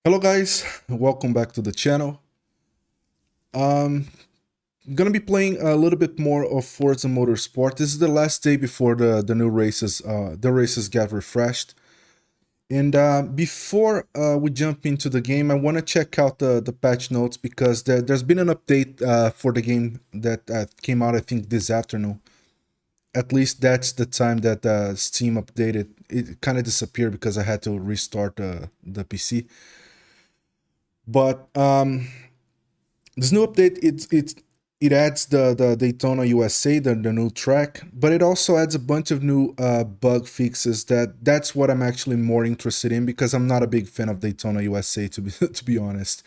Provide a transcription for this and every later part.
Hello guys, welcome back to the channel. Um, I'm gonna be playing a little bit more of Forza Motorsport. This is the last day before the new races. The races get refreshed. And before we jump into the game, I want to check out the patch notes because there's been an update for the game that came out, I think, this afternoon. At least that's the time that Steam updated. It kind of disappeared because I had to restart the PC. But this new update it adds the Daytona USA, the new track, but it also adds a bunch of new bug fixes. That's what I'm actually more interested in because I'm not a big fan of Daytona USA to be to be honest.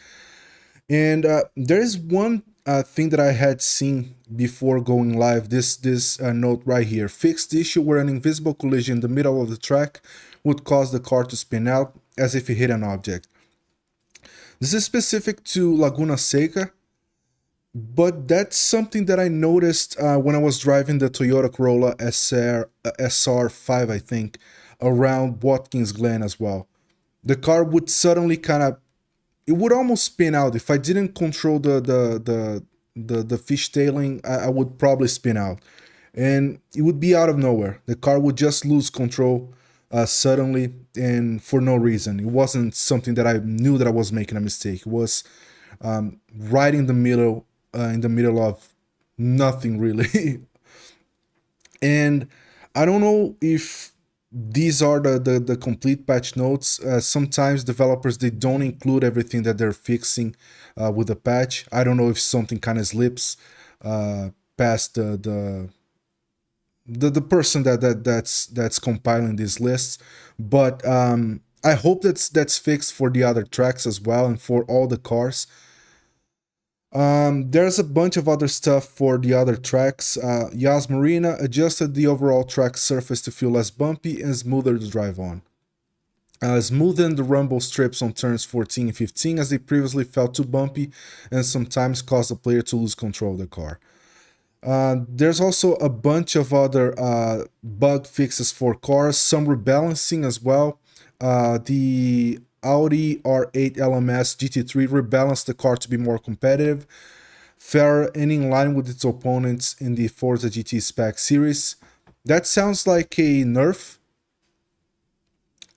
And there is one thing that I had seen before going live. This note right here: fix the issue where an invisible collision in the middle of the track would cause the car to spin out as if it hit an object. This is specific to Laguna Seca, but that's something that I noticed when I was driving the Toyota Corolla SR5, I think, around Watkins Glen as well. The car would suddenly kind of, it would almost spin out. If I didn't control the fishtailing, I would probably spin out. And it would be out of nowhere. The car would just lose control suddenly and for no reason. It wasn't something that I knew that I was making a mistake. It was right in the middle of nothing really. And I don't know if these are the complete patch notes. Sometimes developers they don't include everything that they're fixing with the patch. I don't know if something kind of slips past the person that's compiling these lists, but I hope that's fixed for the other tracks as well and for all the cars. There's a bunch of other stuff for the other tracks. Yas Marina adjusted the overall track surface to feel less bumpy and smoother to drive on. Smoothened the rumble strips on turns 14 and 15 as they previously felt too bumpy and sometimes caused the player to lose control of the car. There's also a bunch of other bug fixes for cars, some rebalancing as well. The Audi R8 LMS GT3 rebalanced the car to be more competitive, fairer, and in line with its opponents in the Forza GT spec series. That sounds like a nerf.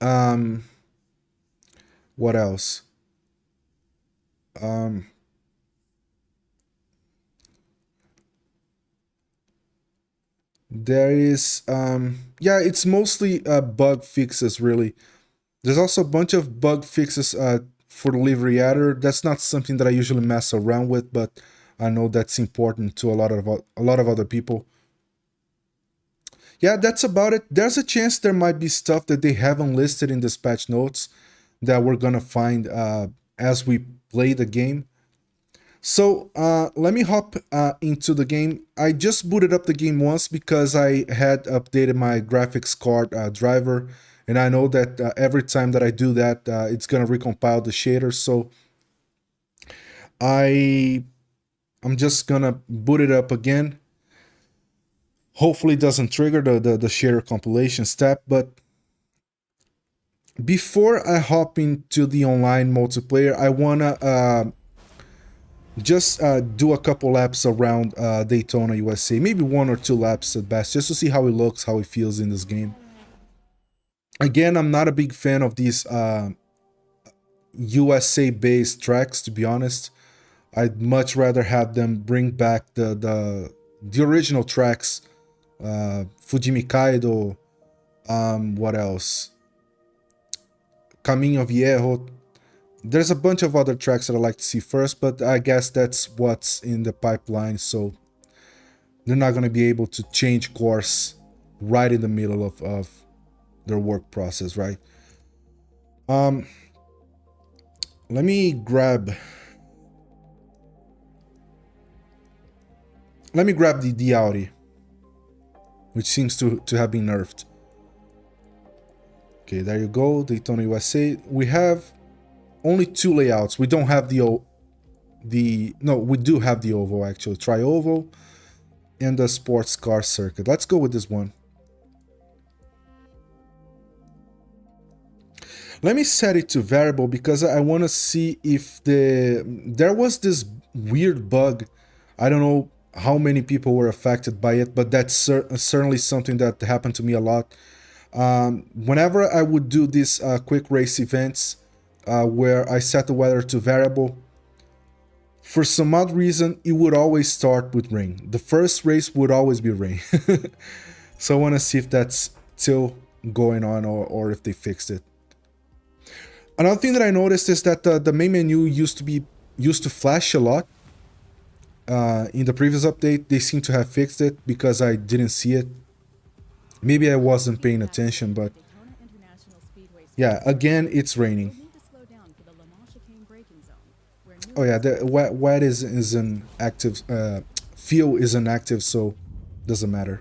Um, what else? Um, there is, yeah, it's mostly bug fixes, really. There's also a bunch of bug fixes for the livery editor. That's not something that I usually mess around with, but I know that's important to a lot of other people. Yeah, that's about it. There's a chance there might be stuff that they haven't listed in this patch notes that we're gonna find as we play the game. So let me hop into the game. I just booted up the game once because I had updated my graphics card driver, and I know that every time that I do that, it's gonna recompile the shaders. So I I'm just gonna boot it up again. Hopefully, it doesn't trigger the shader compilation step. But before I hop into the online multiplayer, I wanna just do a couple laps around Daytona USA, maybe one or two laps at best, just to see how it looks, how it feels in this game. Again, I'm not a big fan of these USA based tracks, to be honest. I'd much rather have them bring back the original tracks, Fujimi Kaido, what else, Caminho Viejo. There's a bunch of other tracks that I like to see first, but I guess that's what's in the pipeline, so they're not going to be able to change course right in the middle of their work process, right? Um, let me grab the Audi, which seems to have been nerfed. Okay, there you go, Daytona USA. We have only two layouts. We don't have no, we do have the oval actually. Tri-oval and the sports car circuit. Let's go with this one. Let me set it to variable because I want to see if there was this weird bug. I don't know how many people were affected by it, but that's certainly something that happened to me a lot. Whenever I would do these quick race events where I set the weather to variable, for some odd reason, it would always start with rain. The first race would always be rain. So I want to see if that's still going on or if they fixed it. Another thing that I noticed is that the main menu used to flash a lot. In the previous update, they seem to have fixed it because I didn't see it. Maybe I wasn't paying attention, but yeah, again, it's raining. Oh yeah, the wet is an active, fuel isn't active, so doesn't matter.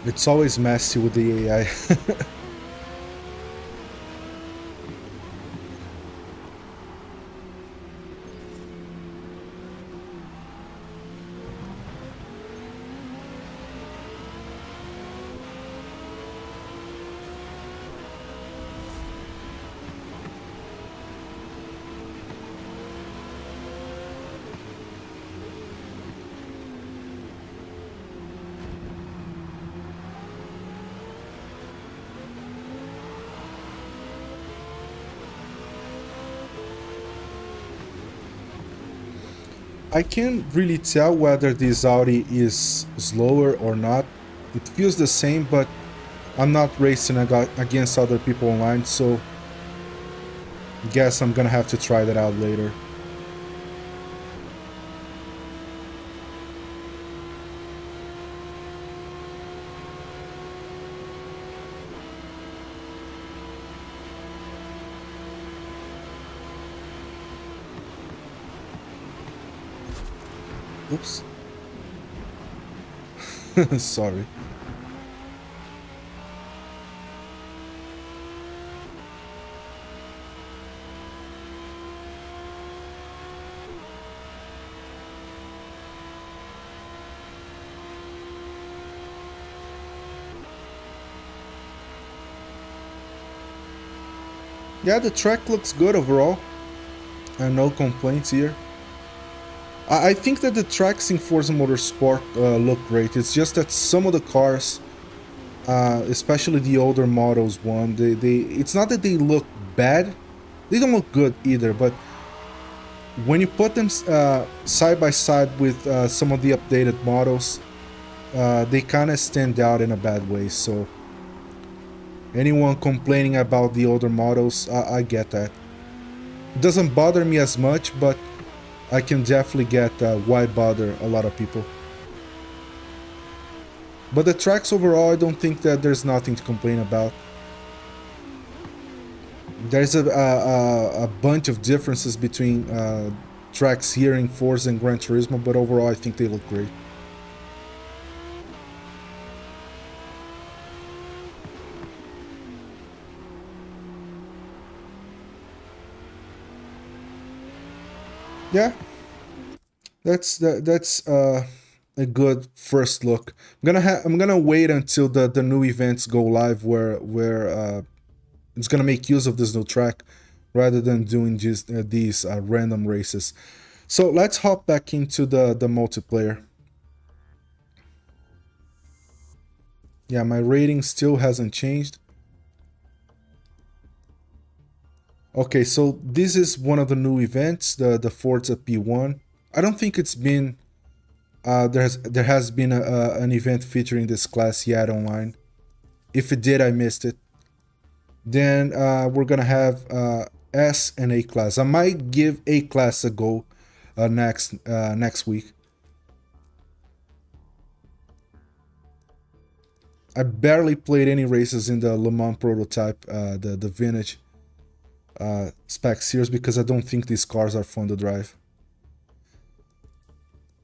It's always messy with the AI. I can't really tell whether this Audi is slower or not. It feels the same, but I'm not racing against other people online, so guess I'm gonna have to try that out later. Oops. Sorry. Yeah, the track looks good overall. No complaints here. I think that the tracks in Forza Motorsport look great. It's just that some of the cars, especially the older models one, it's not that they look bad. They don't look good either, but when you put them side by side with some of the updated models, they kind of stand out in a bad way. So anyone complaining about the older models, I get that. It doesn't bother me as much, but I can definitely get why bother a lot of people. But the tracks overall, I don't think that there's nothing to complain about. There's a bunch of differences between tracks here in Forza and Gran Turismo, but overall I think they look great. Yeah, that's a good first look. I'm gonna wait until the new events go live where it's gonna make use of this new track rather than doing just these random races. So let's hop back into the multiplayer. Yeah, my rating still hasn't changed. Okay, so this is one of the new events, the Forza P1. I don't think it's been there has been an event featuring this class yet online. If it did, I missed it. Then we're gonna have S and A class. I might give A class a go next week. I barely played any races in the Le Mans prototype, the vintage spec series, because I don't think these cars are fun to drive.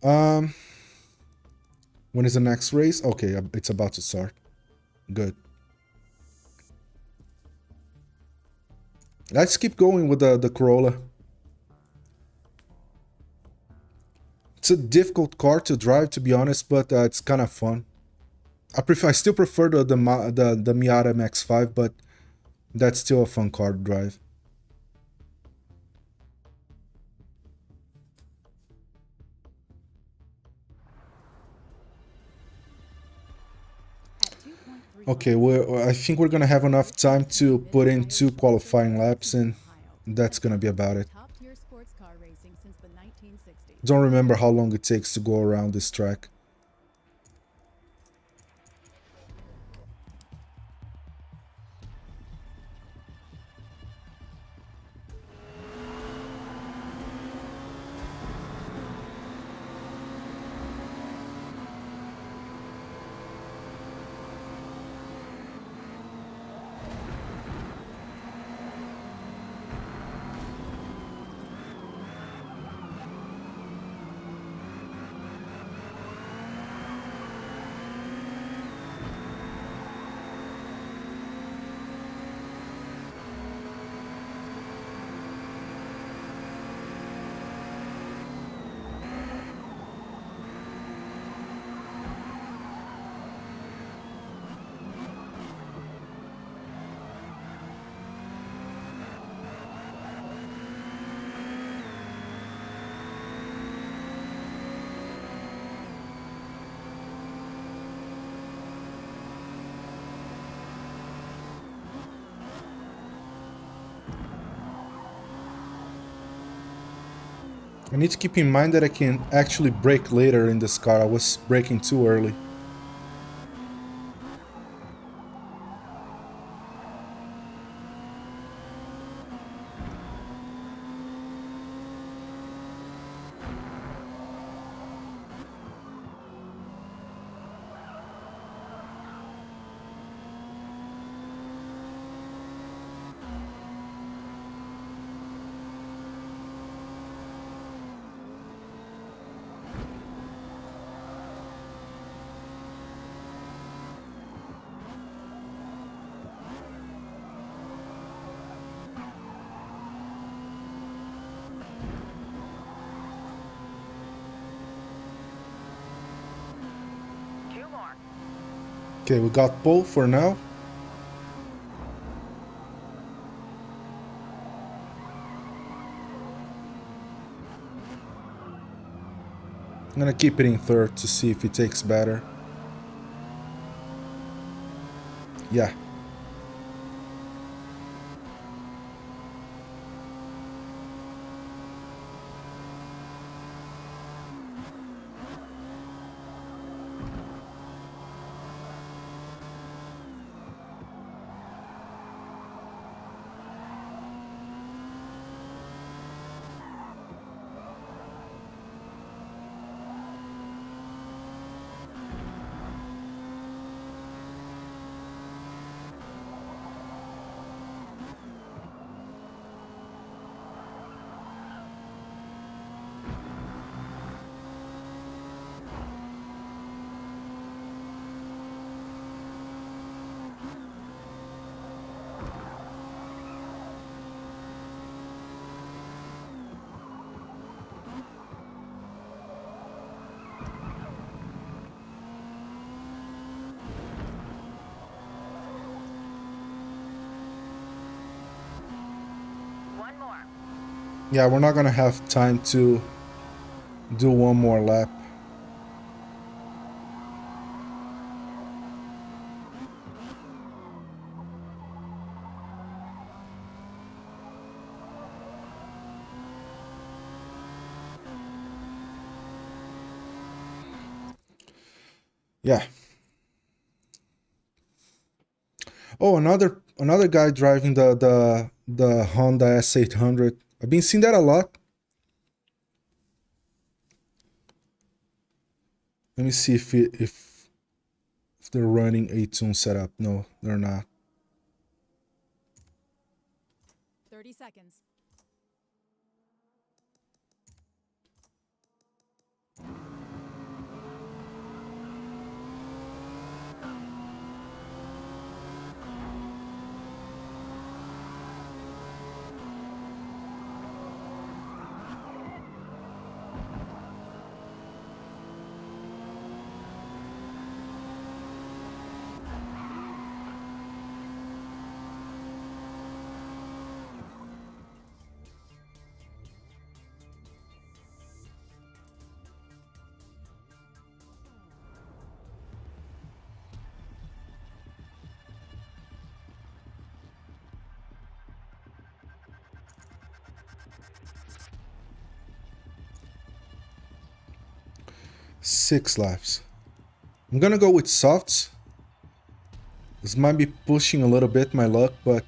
When is the next race? Okay, it's about to start. Good. Let's keep going with the Corolla. It's a difficult car to drive, to be honest, but it's kind of fun. I still prefer the Miata MX-5, but that's still a fun car to drive. Okay, I think we're gonna have enough time to put in 2 qualifying laps, and that's gonna be about it. Don't remember how long it takes to go around this track. I need to keep in mind that I can actually brake later in this car. I was braking too early. Okay, we got pole for now. I'm gonna keep it in third to see if it takes better. Yeah. Yeah, we're not gonna have time to do one more lap. Yeah. Oh, another guy driving the Honda S800. I've been seeing that a lot. Let me see if if they're running a tune setup. No, they're not. 30 seconds. Six laps. I'm gonna go with softs. This might be pushing a little bit my luck, but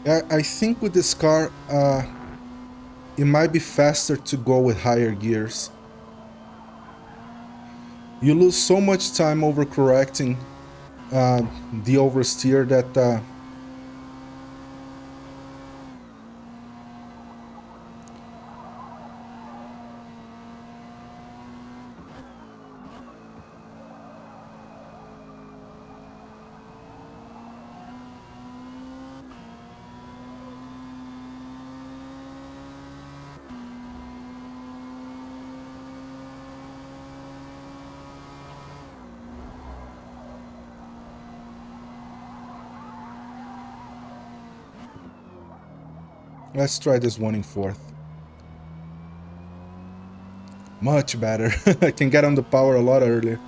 I think with this car, it might be faster to go with higher gears. You lose so much time overcorrecting the oversteer that Let's try this one in fourth. Much better. I can get on the power a lot earlier.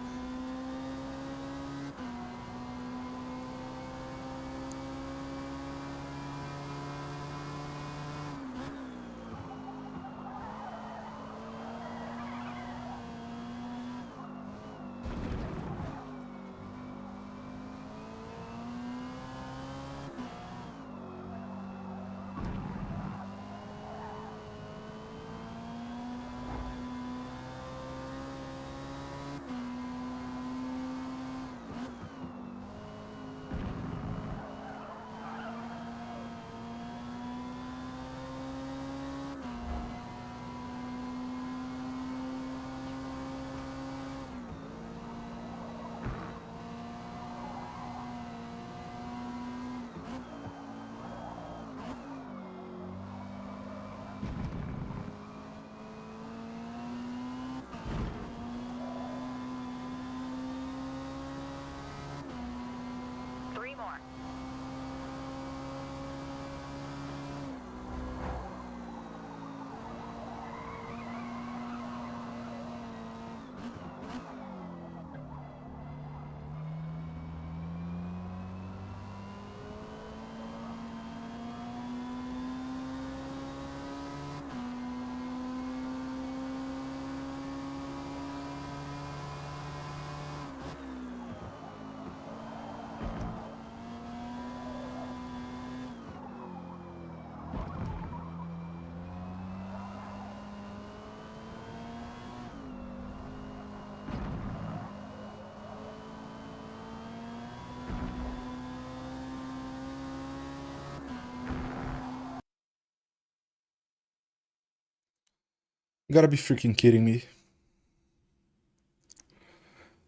You gotta be freaking kidding me.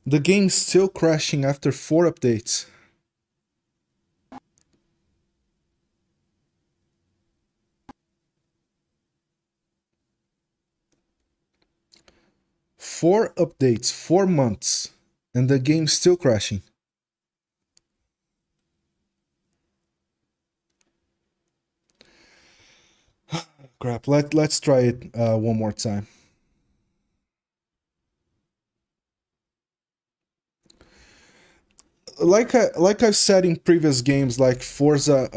The game's still crashing after 4 updates. Four updates, 4 months, and the game's still crashing. Crap, let's try it one more time. Like I've said in previous games, like Forza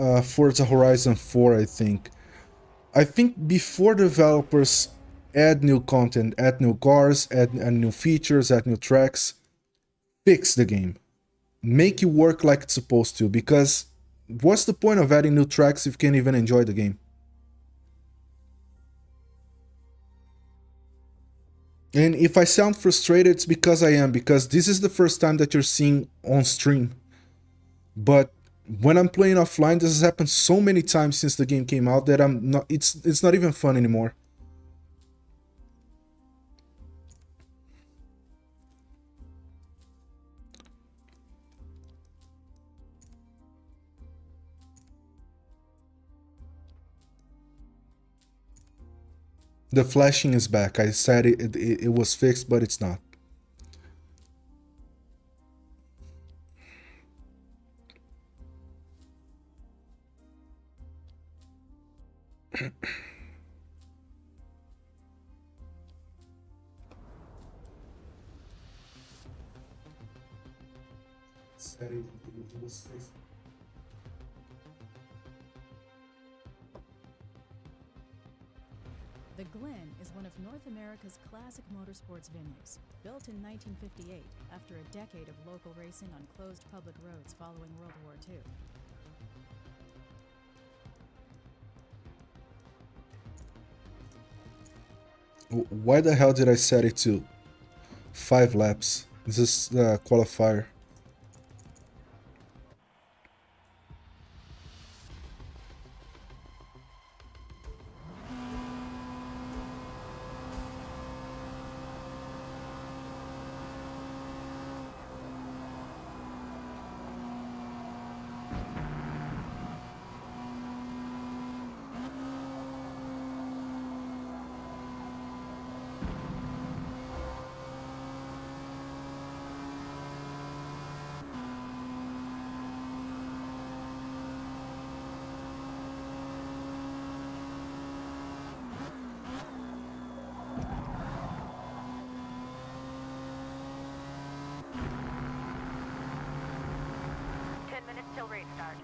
Horizon 4, I think before developers add new content, add new cars, add new features, add new tracks, fix the game, make it work like it's supposed to. Because what's the point of adding new tracks if you can't even enjoy the game? And if I sound frustrated, it's because I am, because this is the first time that you're seeing on stream. But when I'm playing offline, this has happened so many times since the game came out that I'm not it's not even fun anymore. The flashing is back. I said it was fixed, but it's not. The Glen is one of North America's classic motorsports venues. Built in 1958 after a decade of local racing on closed public roads following World War II. Why the hell did I set it to 5 laps? This is qualifier. start.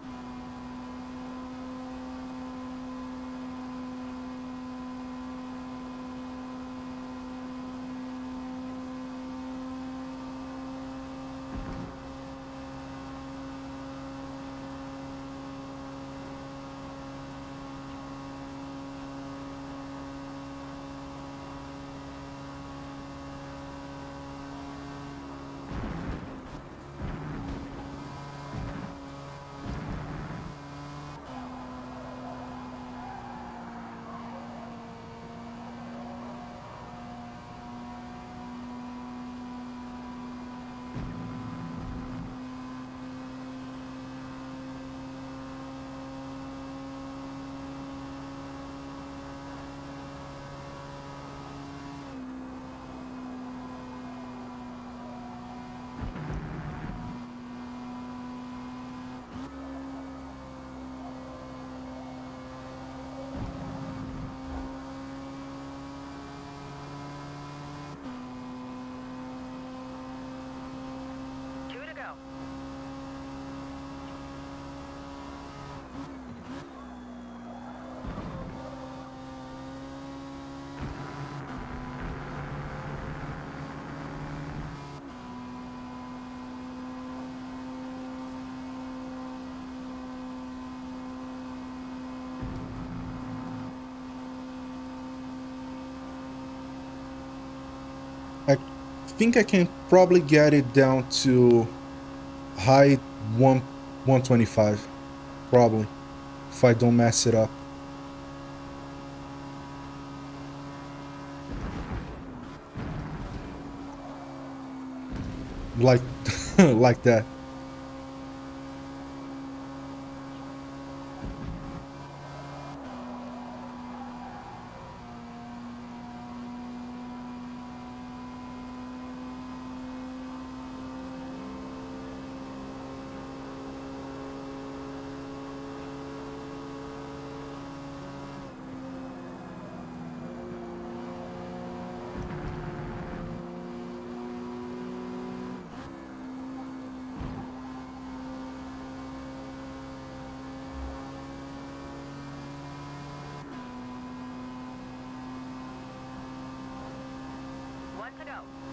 Two to go. I think I can probably get it down to high 125, probably, if I don't mess it up. Like, like that. One to go.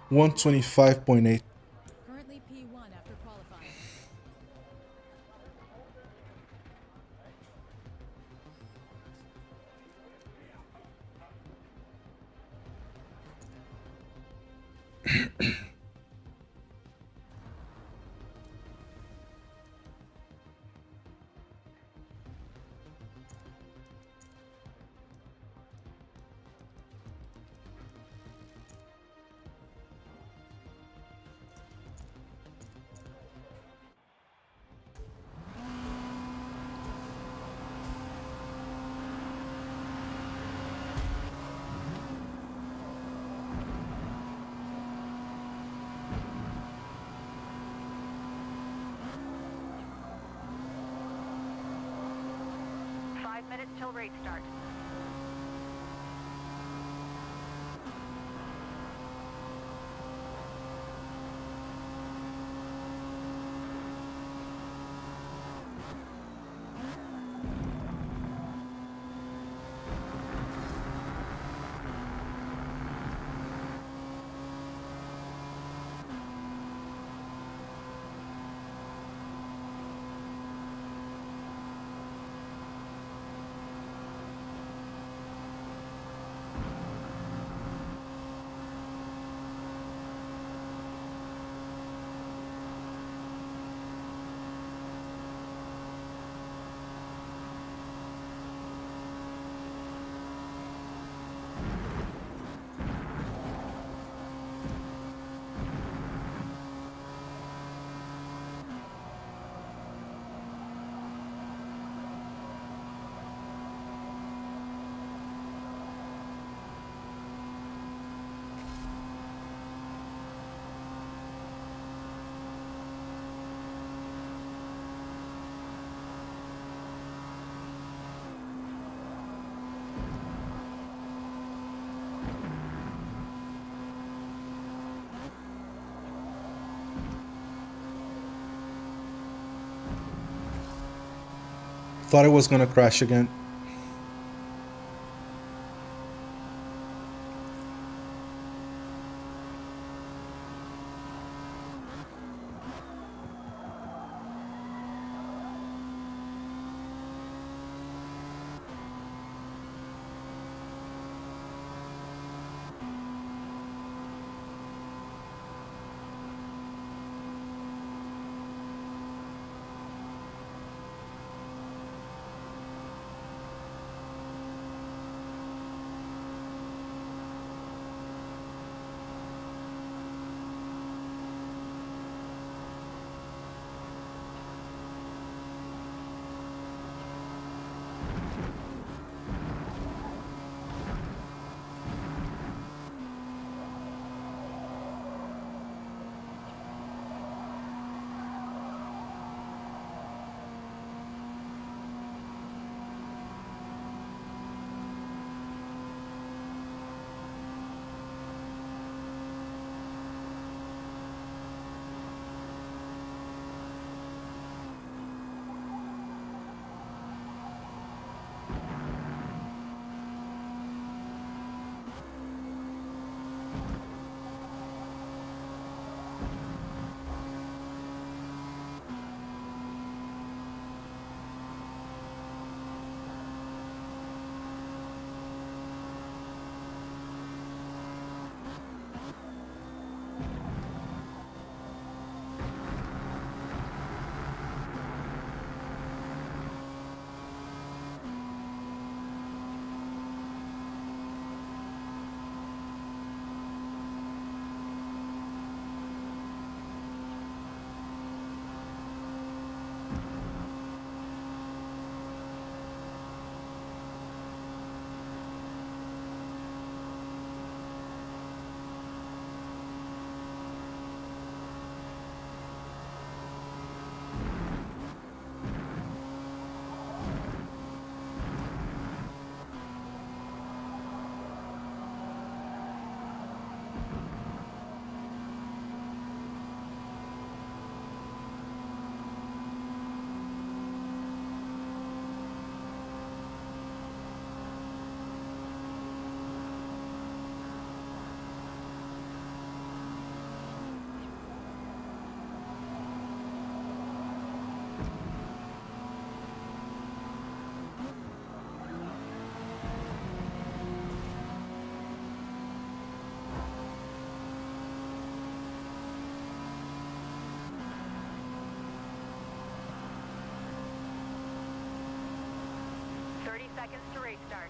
One 125.8. Currently P1 after qualifying. minutes till race start. Thought it was gonna crash again. Seconds to race start.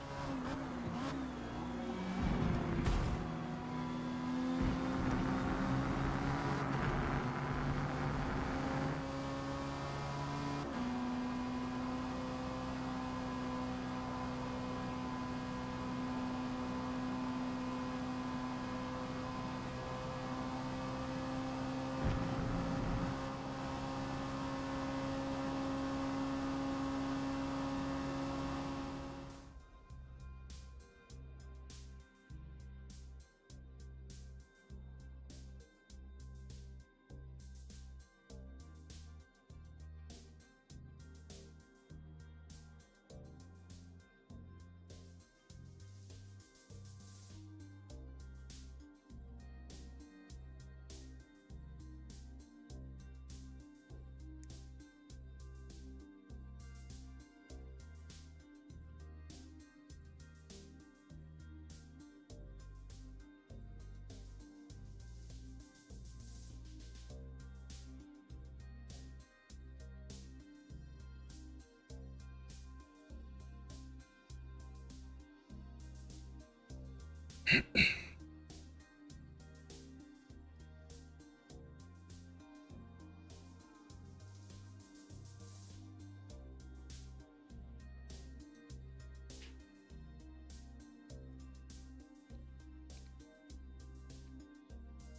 Let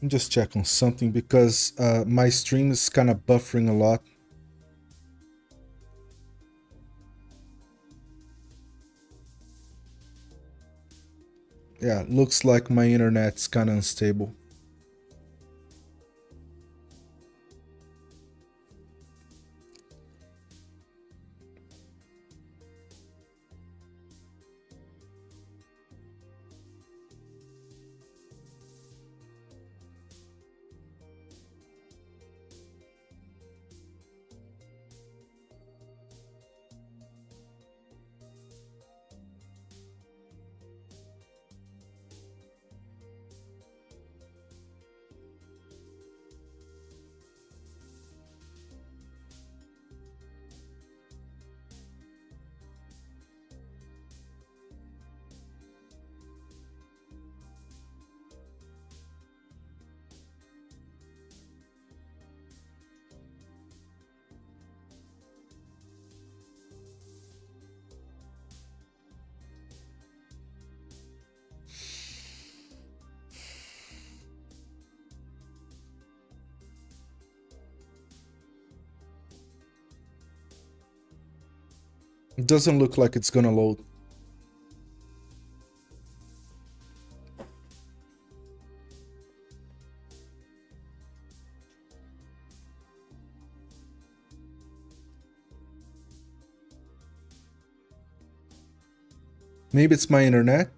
me just check on something because my stream is kind of buffering a lot. Yeah, looks like my internet's kind of unstable. It doesn't look like it's gonna load. Maybe it's my internet.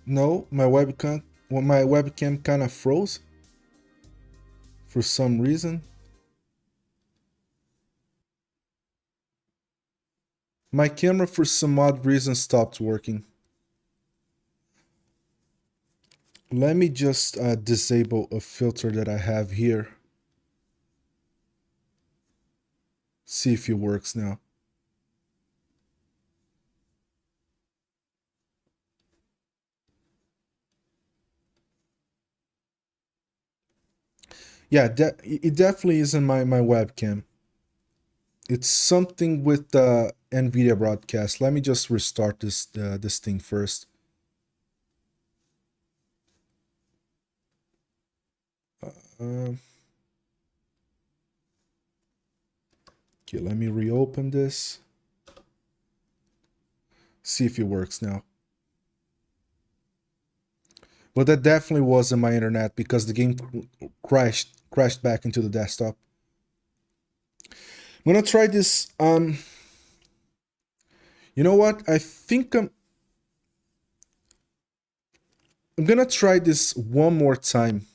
No, my webcam kind of froze for some reason. My camera for some odd reason stopped working. Let me just disable a filter that I have here. See if it works now. Yeah, it definitely isn't my webcam. It's something with the NVIDIA broadcast. Let me just restart this thing first. Okay, let me reopen this. See if it works now. But that definitely wasn't my internet because the game crashed back into the desktop. I'm gonna try this. You know what? I think I'm gonna try this one more time.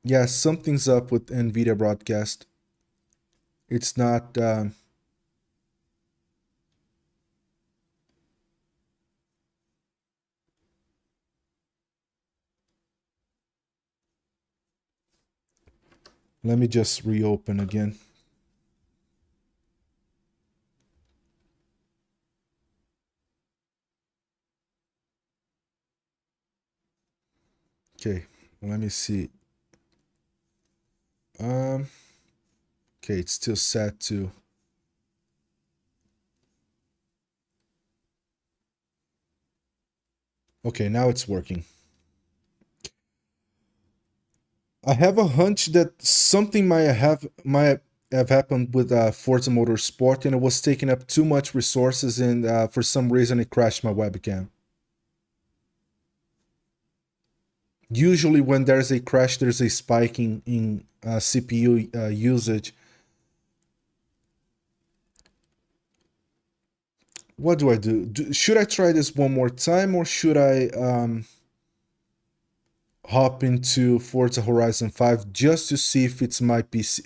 Yeah, something's up with NVIDIA broadcast. It's not. Let me just reopen again. Okay, let me see. Okay, it's still set to. Okay, now it's working. I have a hunch that something might have happened with Forza Motorsport, and it was taking up too much resources, and for some reason it crashed my webcam. Usually, when there's a crash, there's a spike in CPU usage. What do I do? Should I try this one more time, or should I hop into Forza Horizon 5 just to see if it's my PC?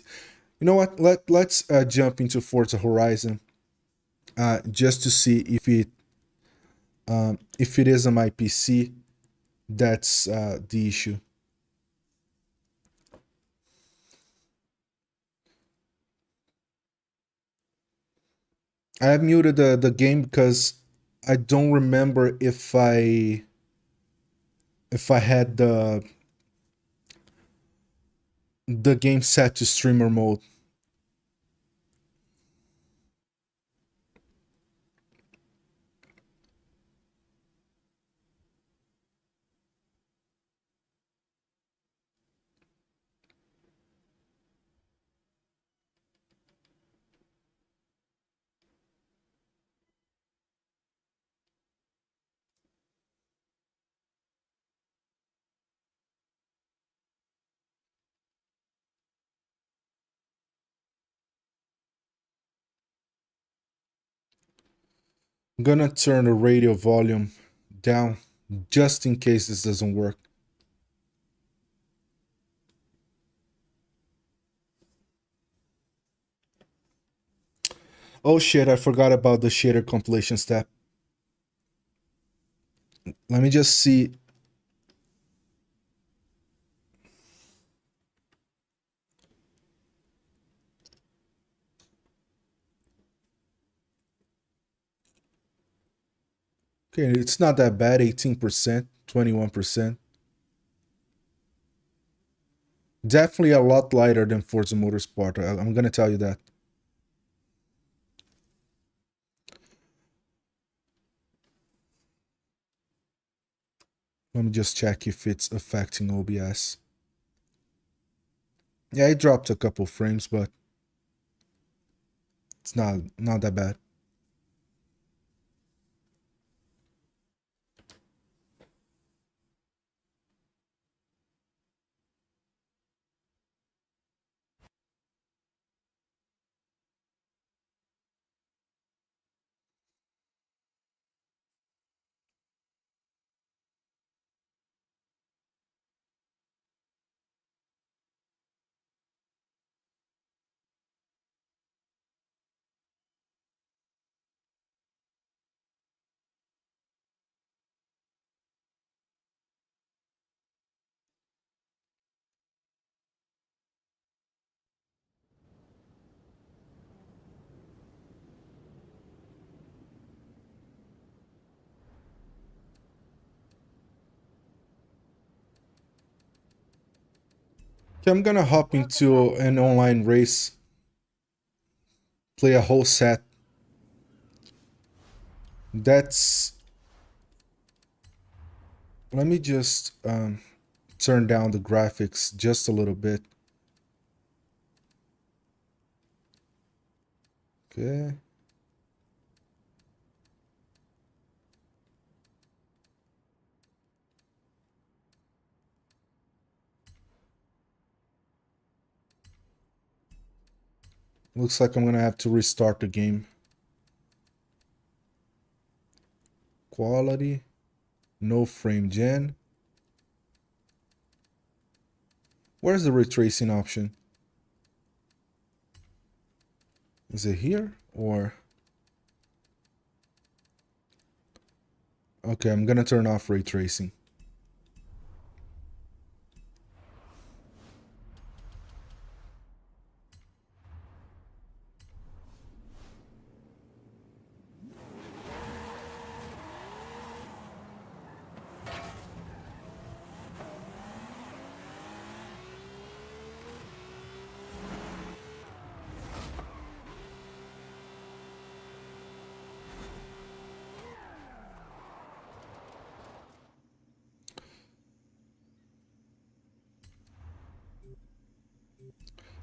You know what? Let's jump into Forza Horizon just to see if it If it is on my PC, that's the issue. I have muted the game because I don't remember if I had the game set to streamer mode. I'm gonna turn the radio volume down just in case this doesn't work. Oh shit, I forgot about the shader compilation step. Let me just see. Okay, it's not that bad, 18%, 21%. Definitely a lot lighter than Forza Motorsport. I'm gonna tell you that. Let me just check if it's affecting OBS. Yeah, it dropped a couple frames, but it's not that bad. Okay, I'm gonna hop into an online race, play a whole set. That's. Let me just turn down the graphics just a little bit. Okay. Looks like I'm gonna have to restart the game. Quality, no frame gen. Where's the ray tracing option? Is it here or? Okay, I'm gonna turn off ray tracing.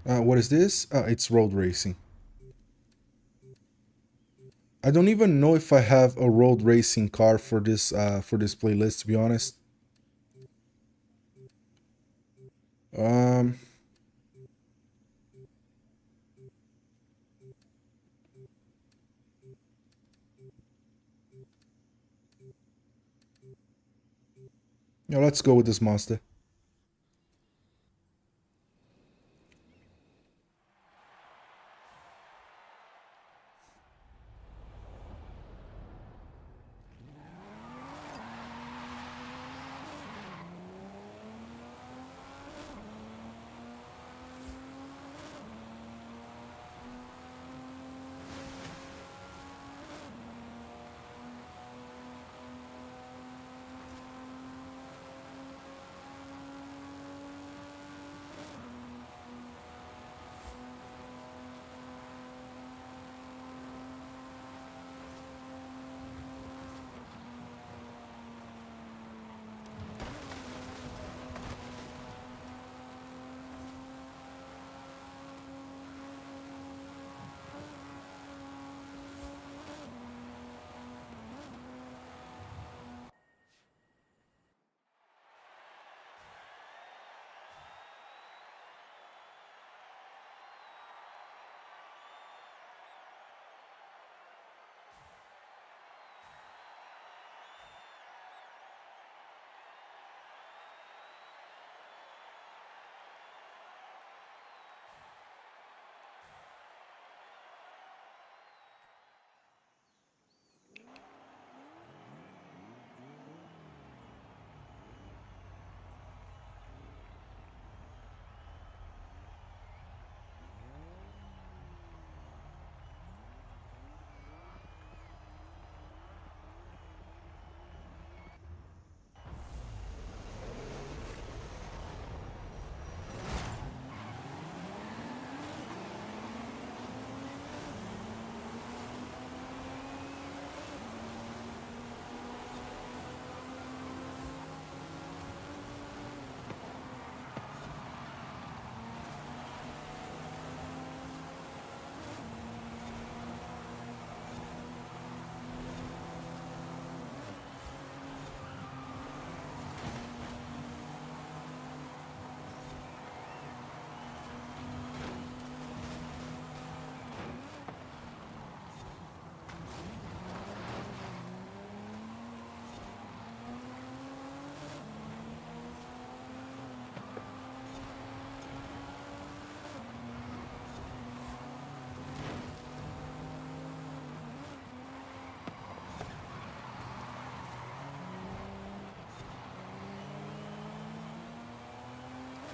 What is this? It's road racing. I don't even know if I have a road racing car for this playlist, to be honest. Um, yeah, let's go with this monster.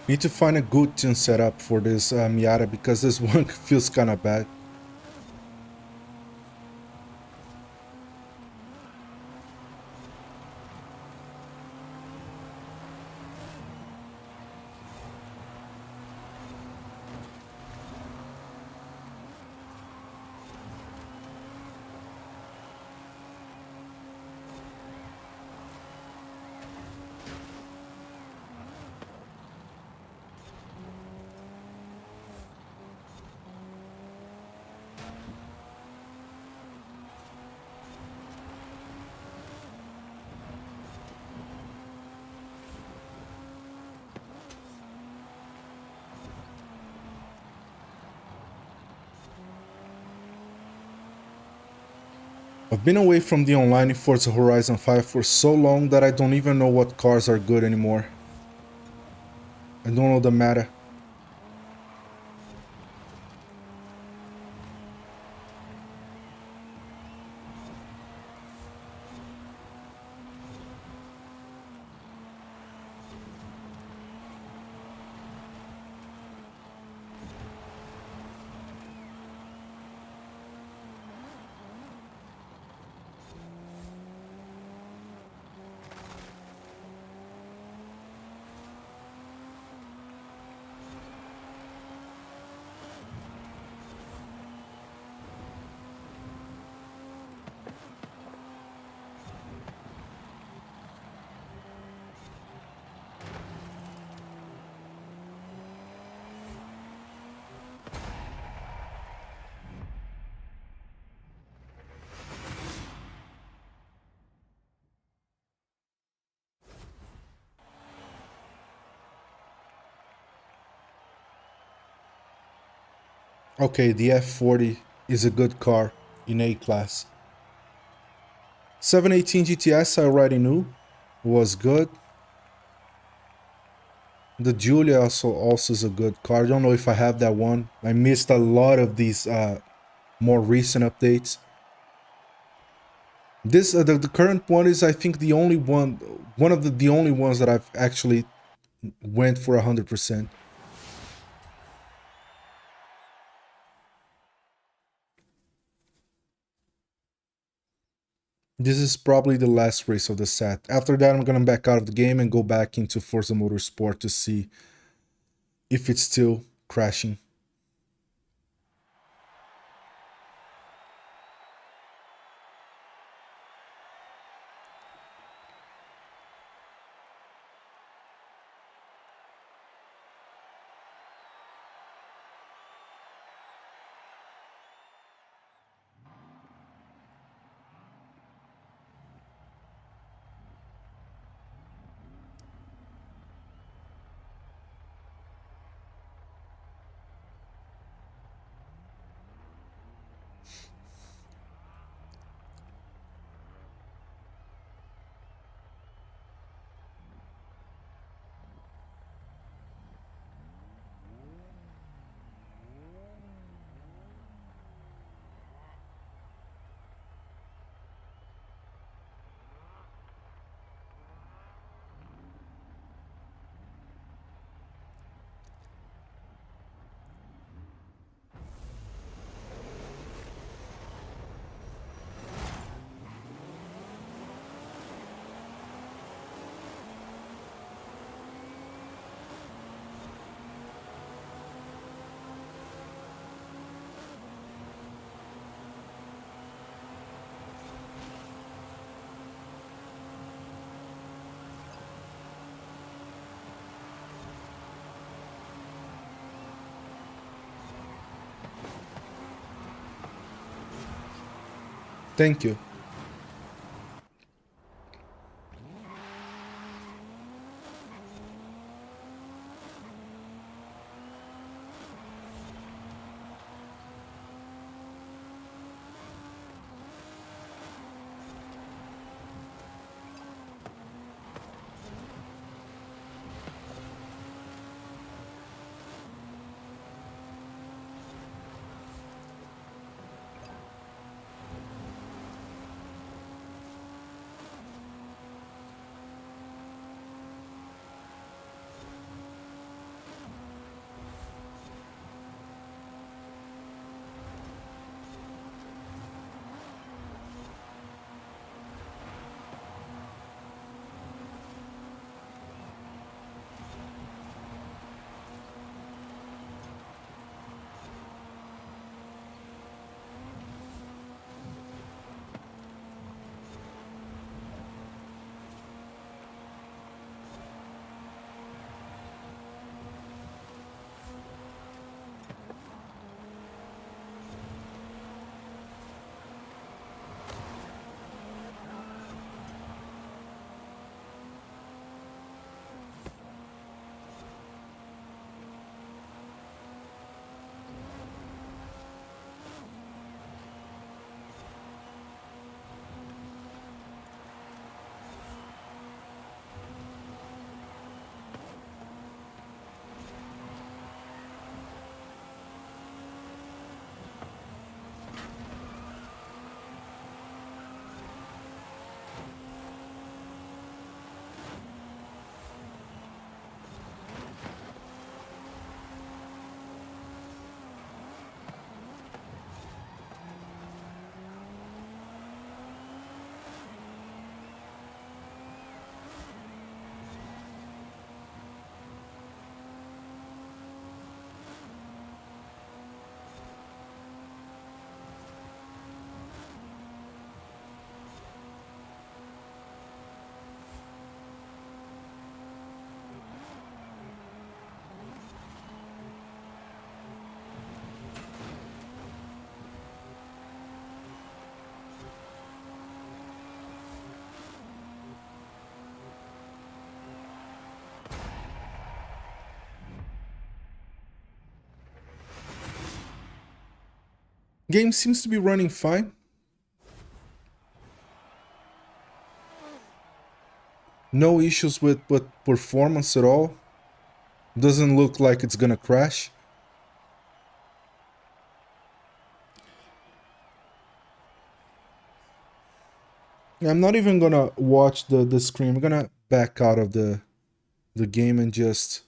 Need to find a good tune setup for this Miata because this one feels kind of bad. I've been away from the online in Forza Horizon 5 for so long that I don't even know what cars are good anymore. I don't know the meta. Okay, the F40 is a good car in A class. 718 GTS I already knew was good. The Giulia also is a good car. I don't know if I have that one. I missed a lot of these more recent updates. This the current one is I think the only one of the only ones that I've actually went for 100%. This is probably the last race of the set. After that, I'm gonna back out of the game and go back into Forza Motorsport to see if it's still crashing. Thank you. Game seems to be running fine. No issues with performance at all. Doesn't look like it's gonna crash. I'm not even gonna watch the screen. I'm gonna back out of the game and just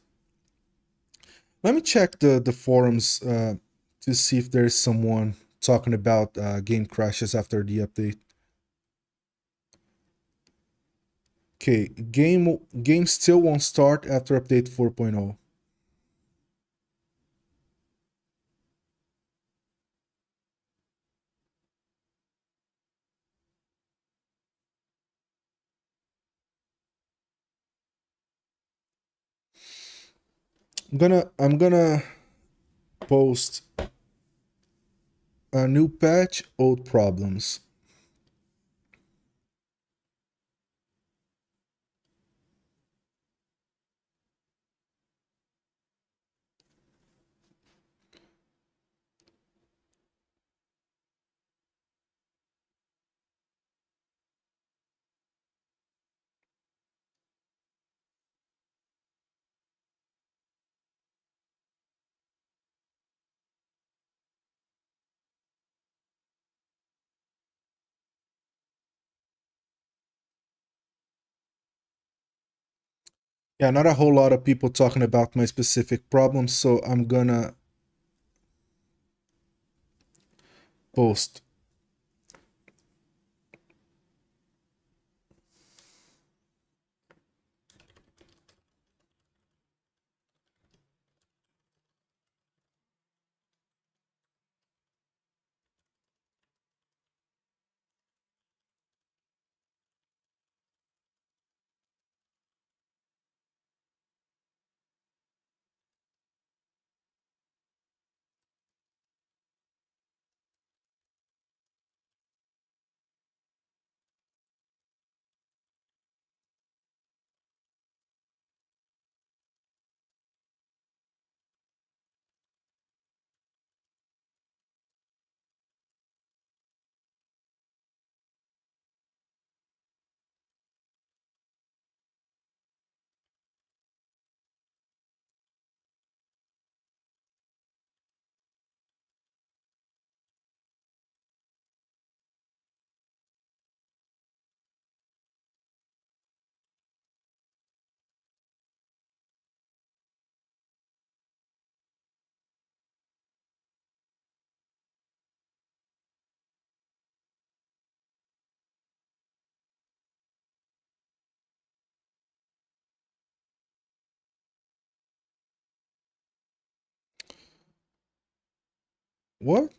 let me check the forums to see if there's someone talking about game crashes after the update. Okay, game still won't start after update 4.0. I'm gonna post a new patch, old problems. Yeah, not a whole lot of people talking about my specific problems, so I'm gonna post. What?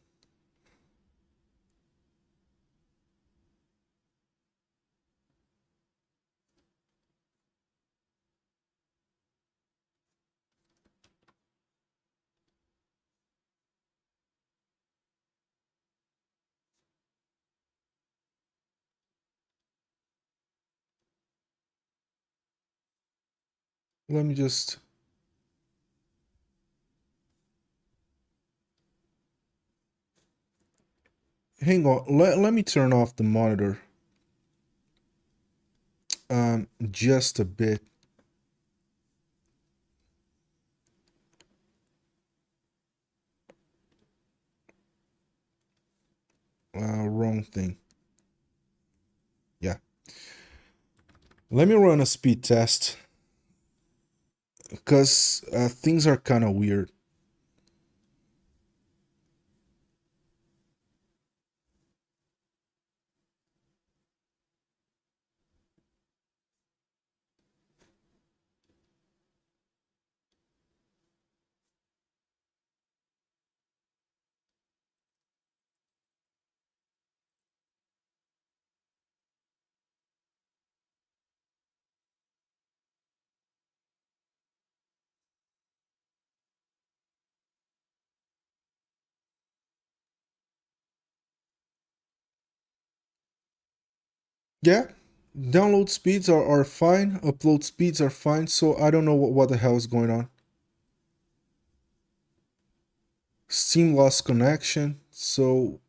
Let me just hang on. Let me turn off the monitor. Just a bit. Wrong thing. Yeah. Let me run a speed test because things are kind of weird. Yeah, download speeds are fine, upload speeds are fine, so I don't know what the hell is going on. Steam lost connection. So,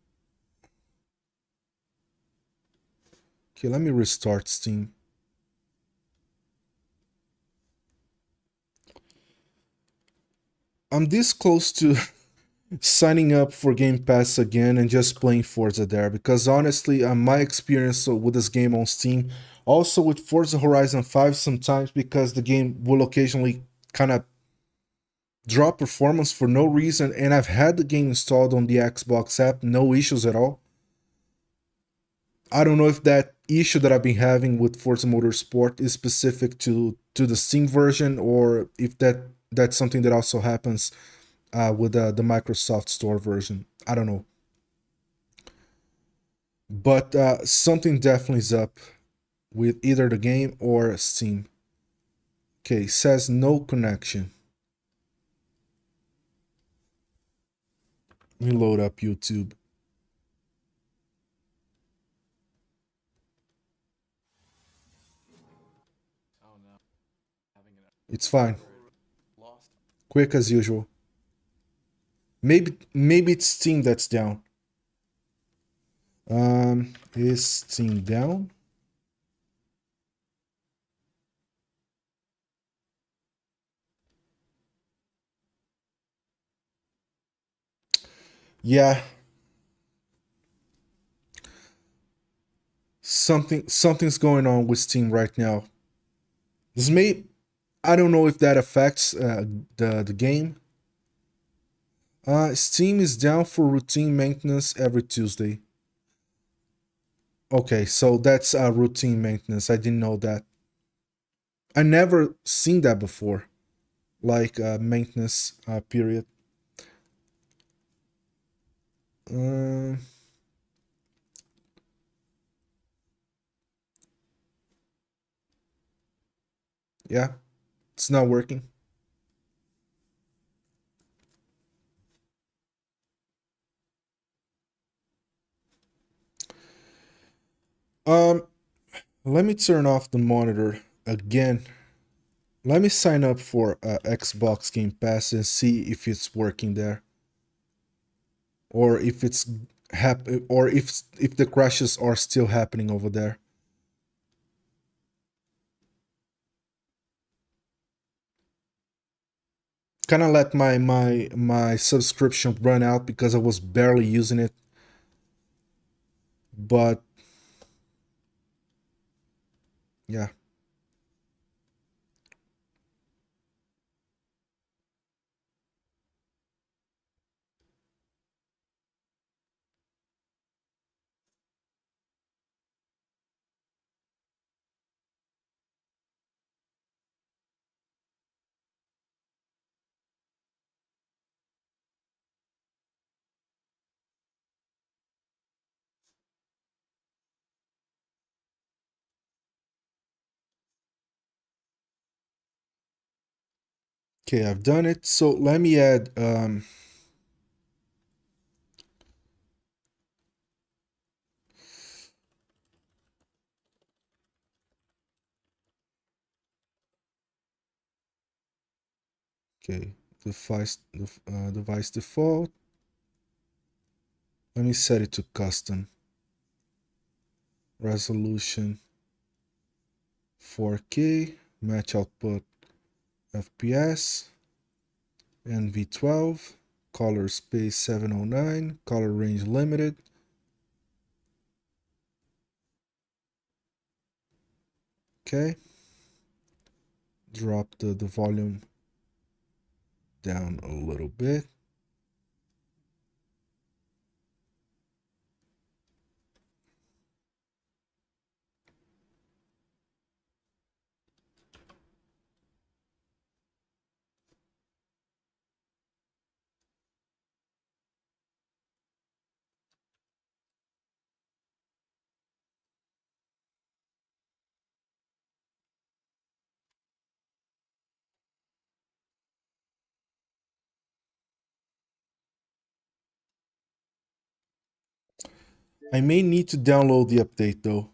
okay, let me restart Steam. I'm this close to signing up for Game Pass again and just playing Forza there because honestly, my experience with this game on Steam, also with Forza Horizon 5 sometimes because the game will occasionally kind of drop performance for no reason, and I've had the game installed on the Xbox app, no issues at all. I don't know if that issue that I've been having with Forza Motorsport is specific to the Steam version or if that's something that also happens with the Microsoft Store version. I don't know. But something definitely is up with either the game or Steam. Okay, says no connection. Let me load up YouTube. It's fine. Quick as usual. Maybe it's Steam that's down. Is Steam down? Yeah, something's going on with Steam right now. This may I don't know if that affects the game. Steam is down for routine maintenance every Tuesday. Okay, so that's routine maintenance. I didn't know that. I never seen that before. Like maintenance period. Um, yeah, it's not working. Um, let me turn off the monitor again. Let me sign up for Xbox Game Pass and see if it's working there, or if it's or if the crashes are still happening over there. Kind of let my subscription run out because I was barely using it, but yeah. Okay, I've done it. So let me add okay, device default. Let me set it to custom. Resolution 4K, match output FPS, NV12, color space 709, color range limited. Okay. Drop the volume down a little bit. I may need to download the update though.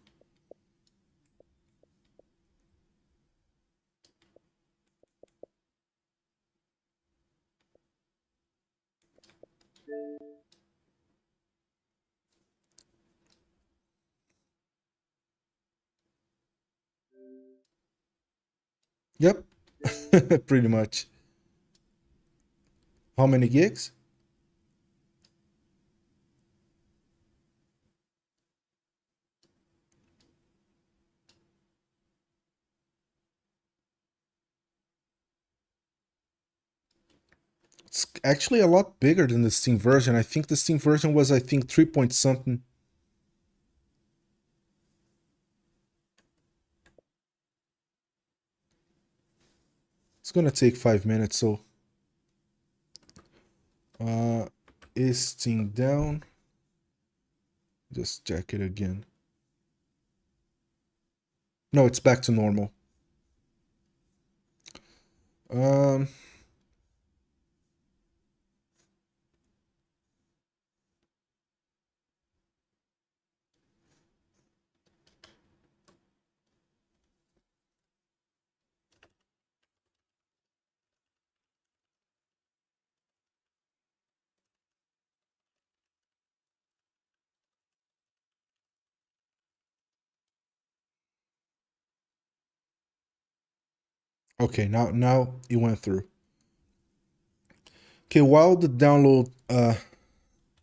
Yep, pretty much. How many gigs? It's actually a lot bigger than the Steam version. I think the Steam version was, I think, 3 point something. It's gonna take 5 minutes, so is Steam down? Just check it again. No, it's back to normal. Um, okay, now it went through. Okay, while the download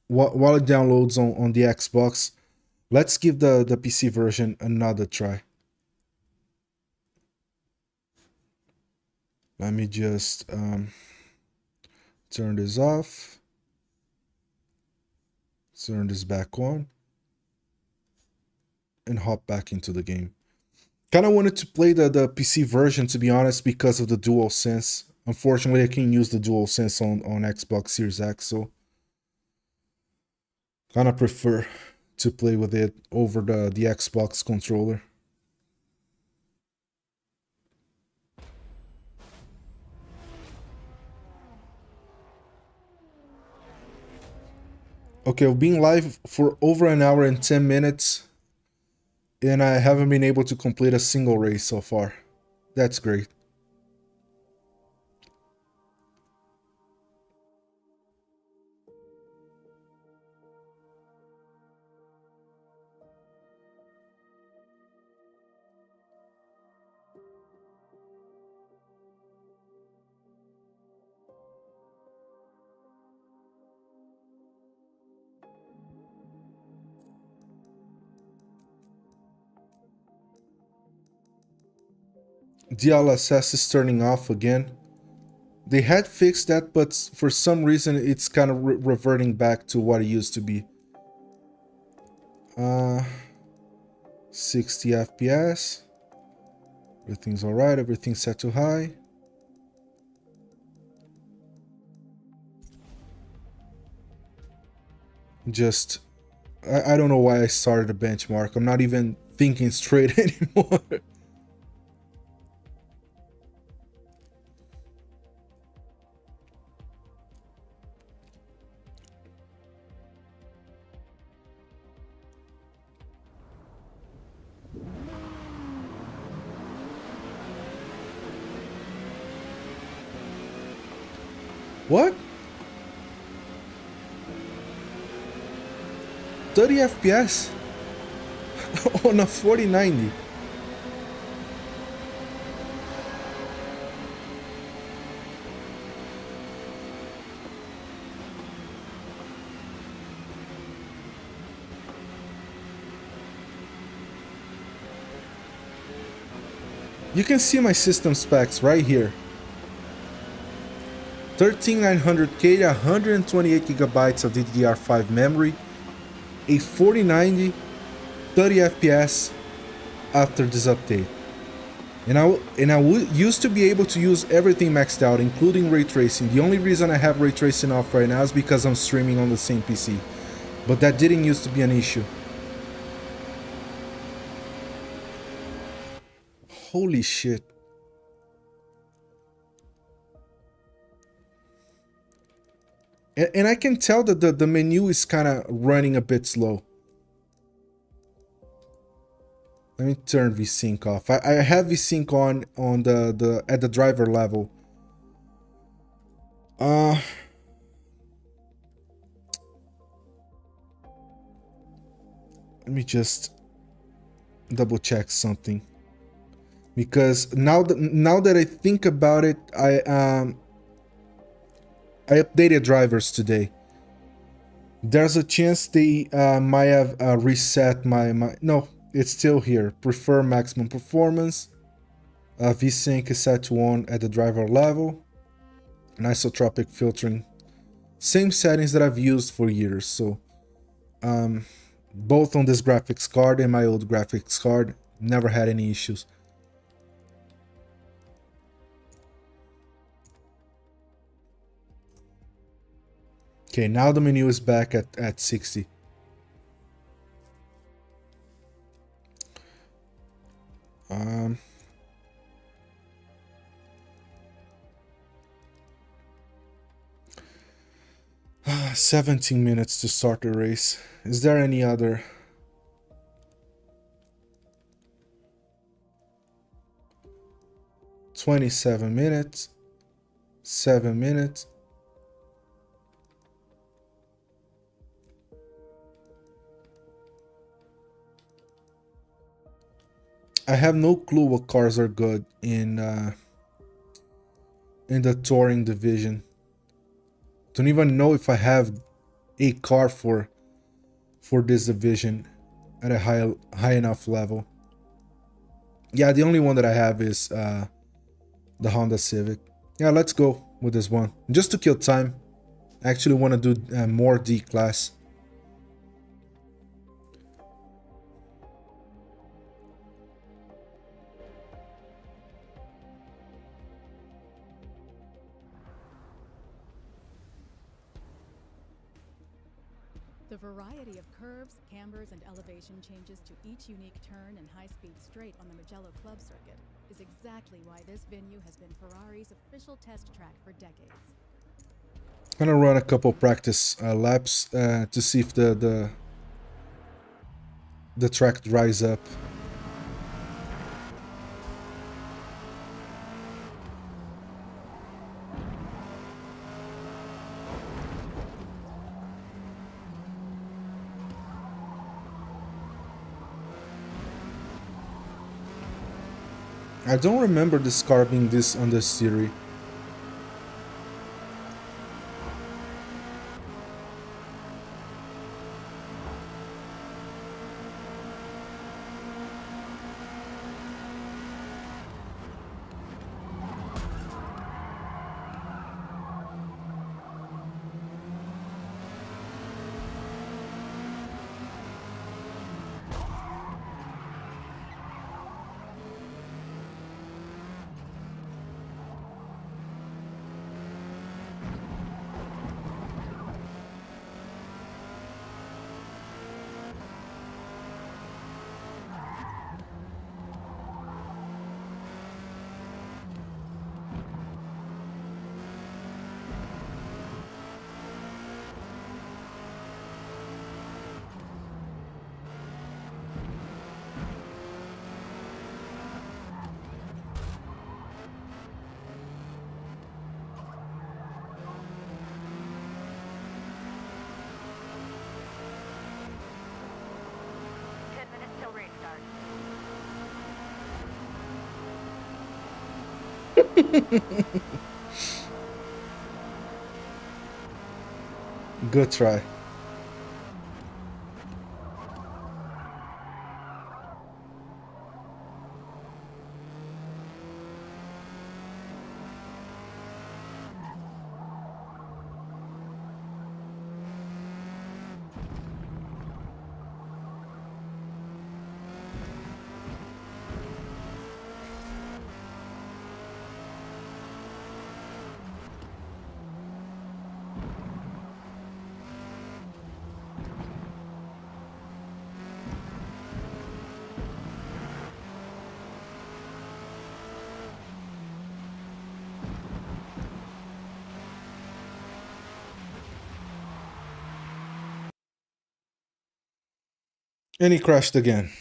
while it downloads on the Xbox, let's give the PC version another try. Let me just turn this off, turn this back on, and hop back into the game. Kind of wanted to play the PC version, to be honest, because of the DualSense. Unfortunately, I can't use the DualSense on Xbox Series X, so kind of prefer to play with it over the Xbox controller. Okay, I've been live for over an hour and 10 minutes, and I haven't been able to complete a single race so far. That's great. DLSS is turning off again. They had fixed that, but for some reason it's kind of reverting back to what it used to be. 60 FPS. Everything's alright, everything's set to high. Just, I don't know why I started a benchmark. I'm not even thinking straight anymore. What? 30 FPS on a 4090. You can see my system specs right here. 13900K, 128 gigabytes of DDR5 memory, a 4090, 30 FPS after this update. And I used to be able to use everything maxed out, including ray tracing. The only reason I have ray tracing off right now is because I'm streaming on the same PC. But that didn't used to be an issue. Holy shit. And I can tell that the menu is kind of running a bit slow. Let me turn VSync off. I have VSync on the at the driver level. Let me just double check something. because now that I think about it, I updated drivers today. There's a chance they might have reset my. No, it's still here. Prefer maximum performance. VSync is set to on at the driver level. Anisotropic filtering. Same settings that I've used for years. So both on this graphics card and my old graphics card, never had any issues. Okay, now the menu is back at 60. 17 minutes to start the race. Is there any other? "27 minutes, 7 minutes." I have no clue what cars are good in the touring division. Don't even know if I have a car for this division at a high enough level. Yeah, the only one that I have is the Honda Civic. Yeah, let's go with this one. Just to kill time. I actually want to do more D class. The variety of curves, cambers, and elevation changes to each unique turn and high-speed straight on the Mugello Club circuit is exactly why this venue has been Ferrari's official test track for decades. I'm gonna run a couple practice laps to see if the track dries up. I don't remember this car being this understeery. Good try. And he crashed again.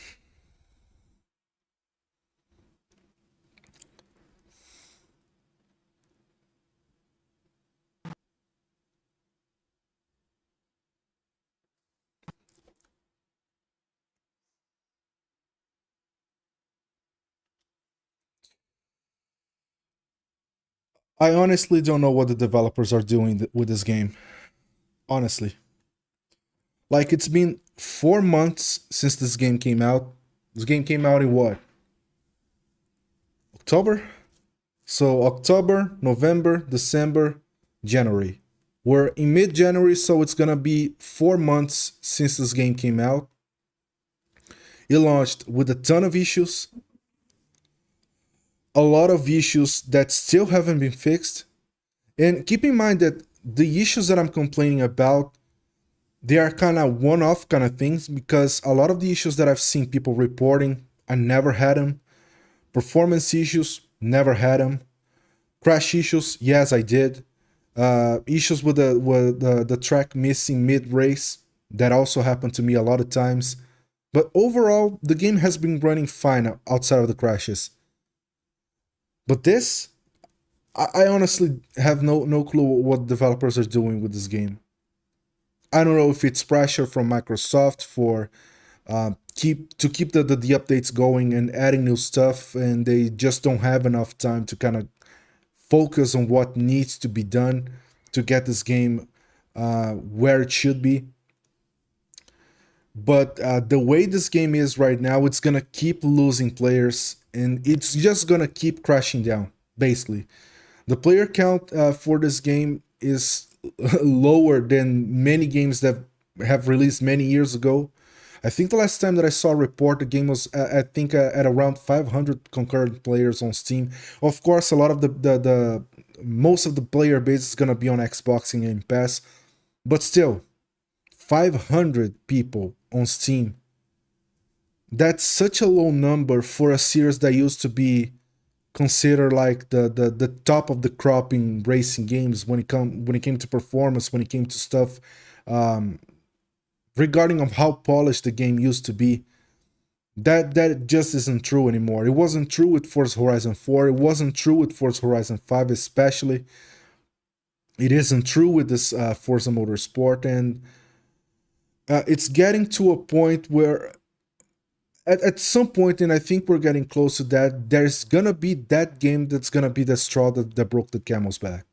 I honestly don't know what the developers are doing with this game. Honestly. Like, it's been 4 months since this game came out. This game came out in what? October? So October, November, December, January. We're in mid-January, so it's gonna be 4 months since this game came out. It launched with a ton of issues, a lot of issues that still haven't been fixed. And keep in mind that the issues that I'm complaining about, they are kind of one-off kind of things, because a lot of the issues that I've seen people reporting, I never had them. Performance issues, never had them. Crash issues, yes, I did. Issues with the track missing mid race, that also happened to me a lot of times. But overall, the game has been running fine outside of the crashes. But this, I honestly have no clue what developers are doing with this game. I don't know if it's pressure from Microsoft for keep the updates going and adding new stuff, and they just don't have enough time to kind of focus on what needs to be done to get this game where it should be. But the way this game is right now, it's gonna keep losing players, and it's just gonna keep crashing down. Basically, the player count for this game is lower than many games that have released many years ago. I think the last time that I saw a report, the game was I think at around 500 concurrent players on Steam. Of course, a lot of the most of the player base is gonna be on Xbox and Game Pass, but still, 500 people on Steam. That's such a low number for a series that used to be considered like the top of the crop in racing games when it came to performance, when it came to stuff regarding of how polished the game used to be. That just isn't true anymore. It wasn't true with Forza Horizon 4. It wasn't true with Forza Horizon 5, especially. It isn't true with this Forza Motorsport, and it's getting to a point where at some point, and I think we're getting close to that, there's gonna be that game that's gonna be the straw that broke the camel's back.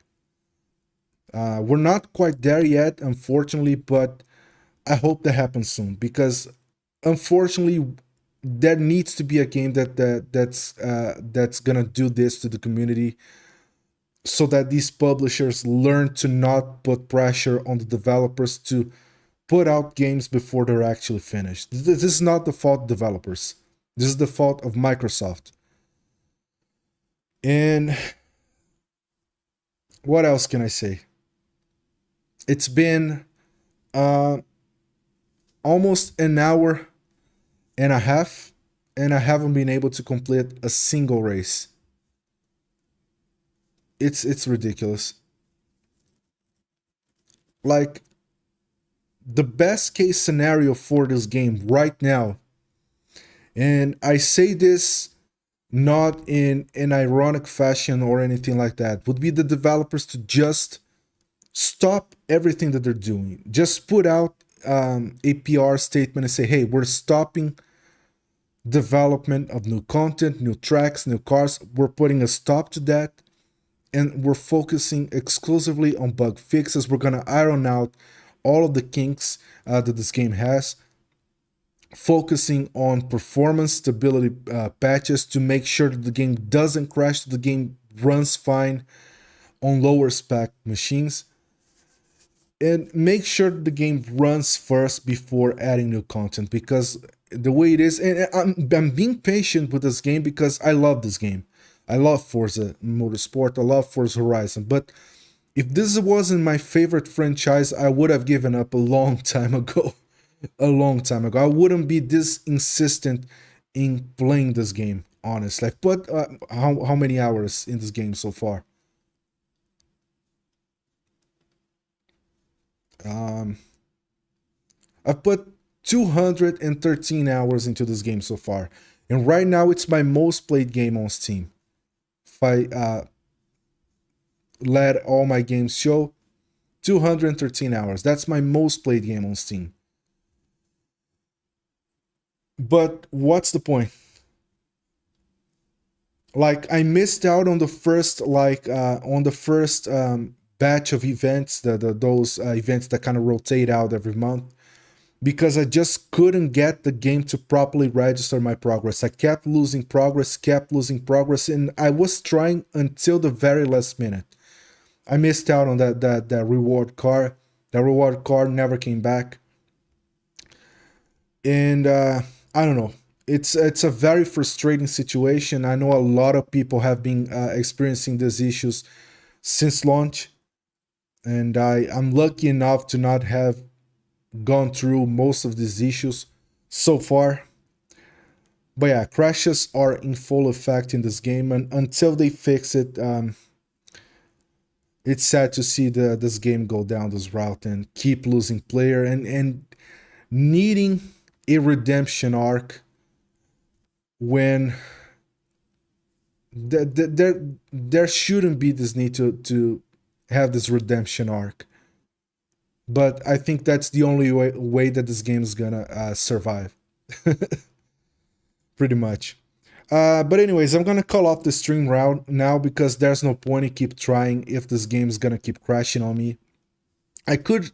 We're not quite there yet, unfortunately, but I hope that happens soon, because unfortunately there needs to be a game that's gonna do this to the community, so that these publishers learn to not put pressure on the developers to put out games before they're actually finished. This is not the fault of developers. This is the fault of Microsoft. And what else can I say? It's been uh, almost an hour and a half, and I haven't been able to complete a single race. It's ridiculous. Like, the best case scenario for this game right now, and I say this not in an ironic fashion or anything like that, would be the developers to just stop everything that they're doing. Just put out a PR statement and say, hey, we're stopping development of new content, new tracks, new cars. We're putting a stop to that, and we're focusing exclusively on bug fixes. We're gonna iron out all of the kinks that this game has, focusing on performance stability patches to make sure that the game doesn't crash, that the game runs fine on lower spec machines, and make sure the game runs first before adding new content. Because the way it is, and I'm being patient with this game because I love this game. I love Forza Motorsport, I love Forza Horizon, but if this wasn't my favorite franchise, I would have given up a long time ago. A long time ago. I wouldn't be this insistent in playing this game, honestly. I've put how many hours in this game so far? Um, I've put 213 hours into this game so far, and right now it's my most played game on Steam. If I let all my games show, 213 hours. That's my most played game on Steam. But what's the point? Like I missed out on the first batch of events, those events that kind of rotate out every month, because I just couldn't get the game to properly register my progress. I kept losing progress, and I was trying until the very last minute. I missed out on that reward card. That reward card never came back, and I don't know. It's a very frustrating situation. I know a lot of people have been experiencing these issues since launch, and I'm lucky enough to not have gone through most of these issues so far. But yeah, crashes are in full effect in this game, and until they fix it, it's sad to see this game go down this route and keep losing player and needing a redemption arc when there shouldn't be this need to have this redemption arc. But I think that's the only way that this game is gonna survive. Pretty much. But anyways, I'm gonna call off the stream route now because there's no point in keep trying if this game is gonna keep crashing on me. I could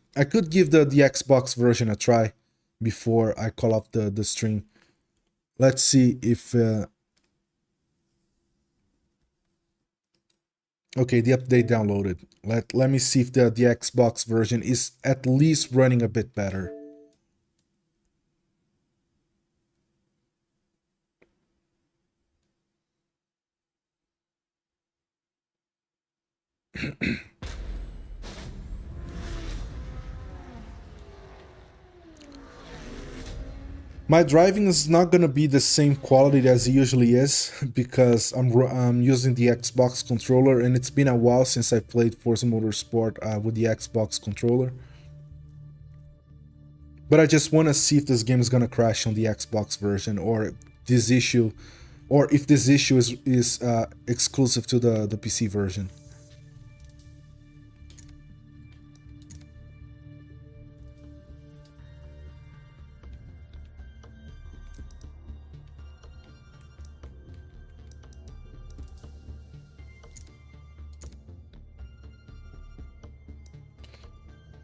give the Xbox version a try before I call off the stream. Let's see if okay, the update downloaded. Let me see if the Xbox version is at least running a bit better. My driving is not gonna be the same quality as it usually is because I'm using the Xbox controller, and it's been a while since I played Forza Motorsport with the Xbox controller. But I just want to see if this game is gonna crash on the Xbox version, or this issue, or if this issue is exclusive to the PC version.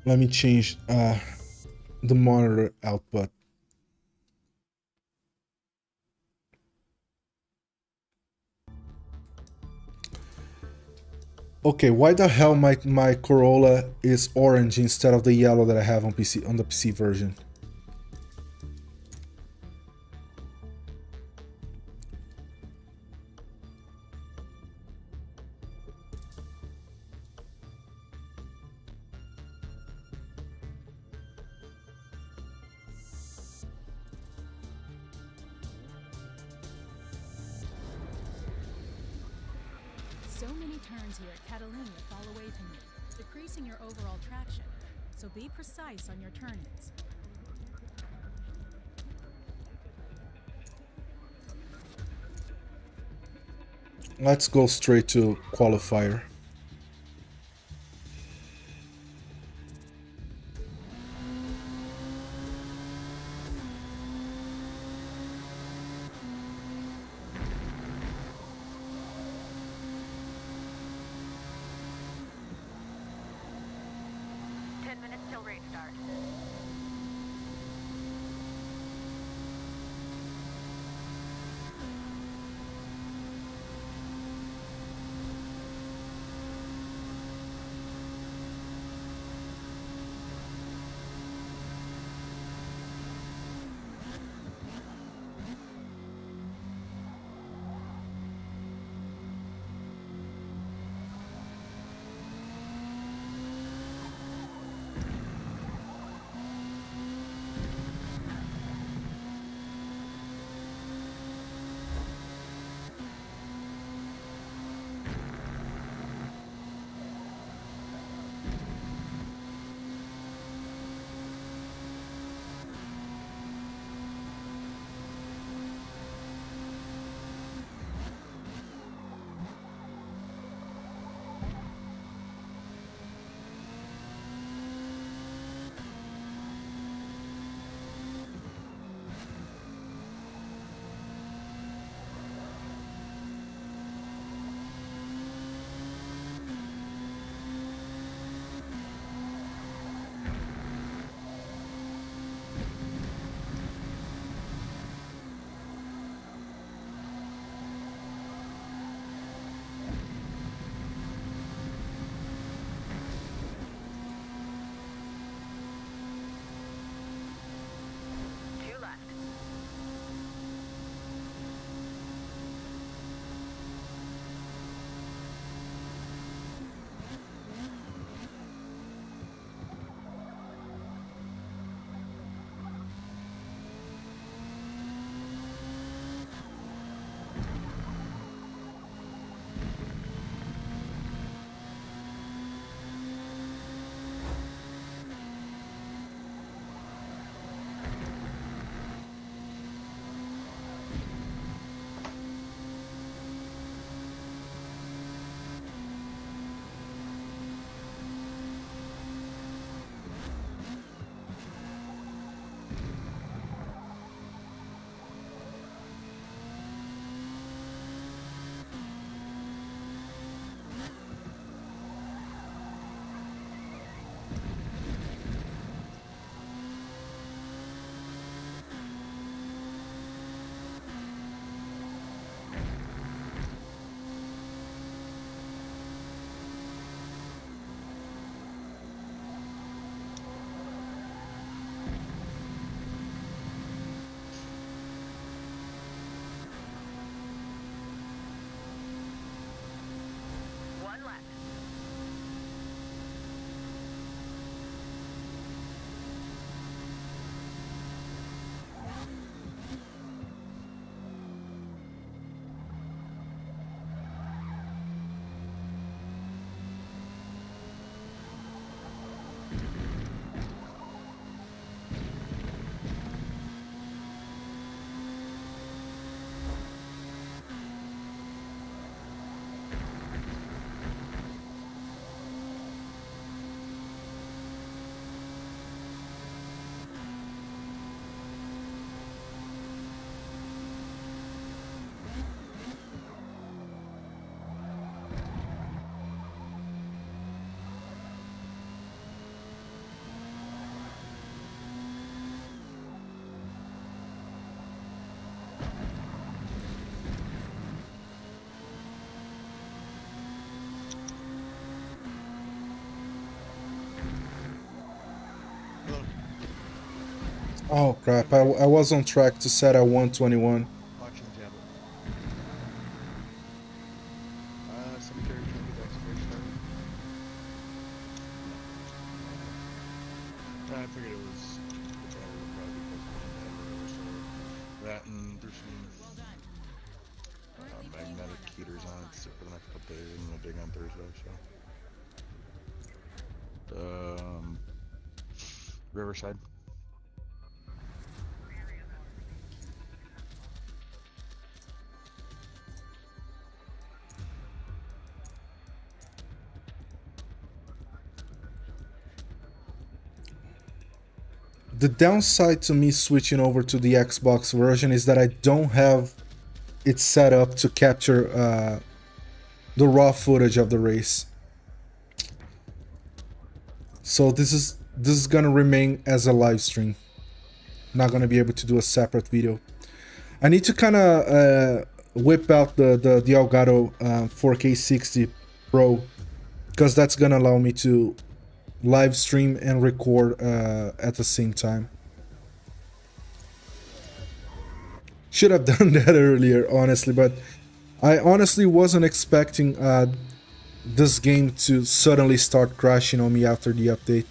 Let me change the monitor output. Okay, why the hell my Corolla is orange instead of the yellow that I have on the PC version? So many turns here at Catalunya fall away from you, decreasing your overall traction. So be precise on your turn-ins. Let's go straight to qualifier. Oh crap, I was on track to set at 121. Auction tablet. Cemetery trinket excavation started. I figured it was the battery would probably be close to dead or whatever, so that and there's some magnetic heaters on it for the next couple days. I'm gonna dig on Thursday, so. Riverside. The downside to me switching over to the Xbox version is that I don't have it set up to capture the raw footage of the race. So this is gonna remain as a live stream. Not gonna be able to do a separate video. I need to kind of whip out the Elgato 4K 60 Pro, because that's gonna allow me to live stream and record at the same time. Should have done that earlier, honestly, but I honestly wasn't expecting this game to suddenly start crashing on me after the update.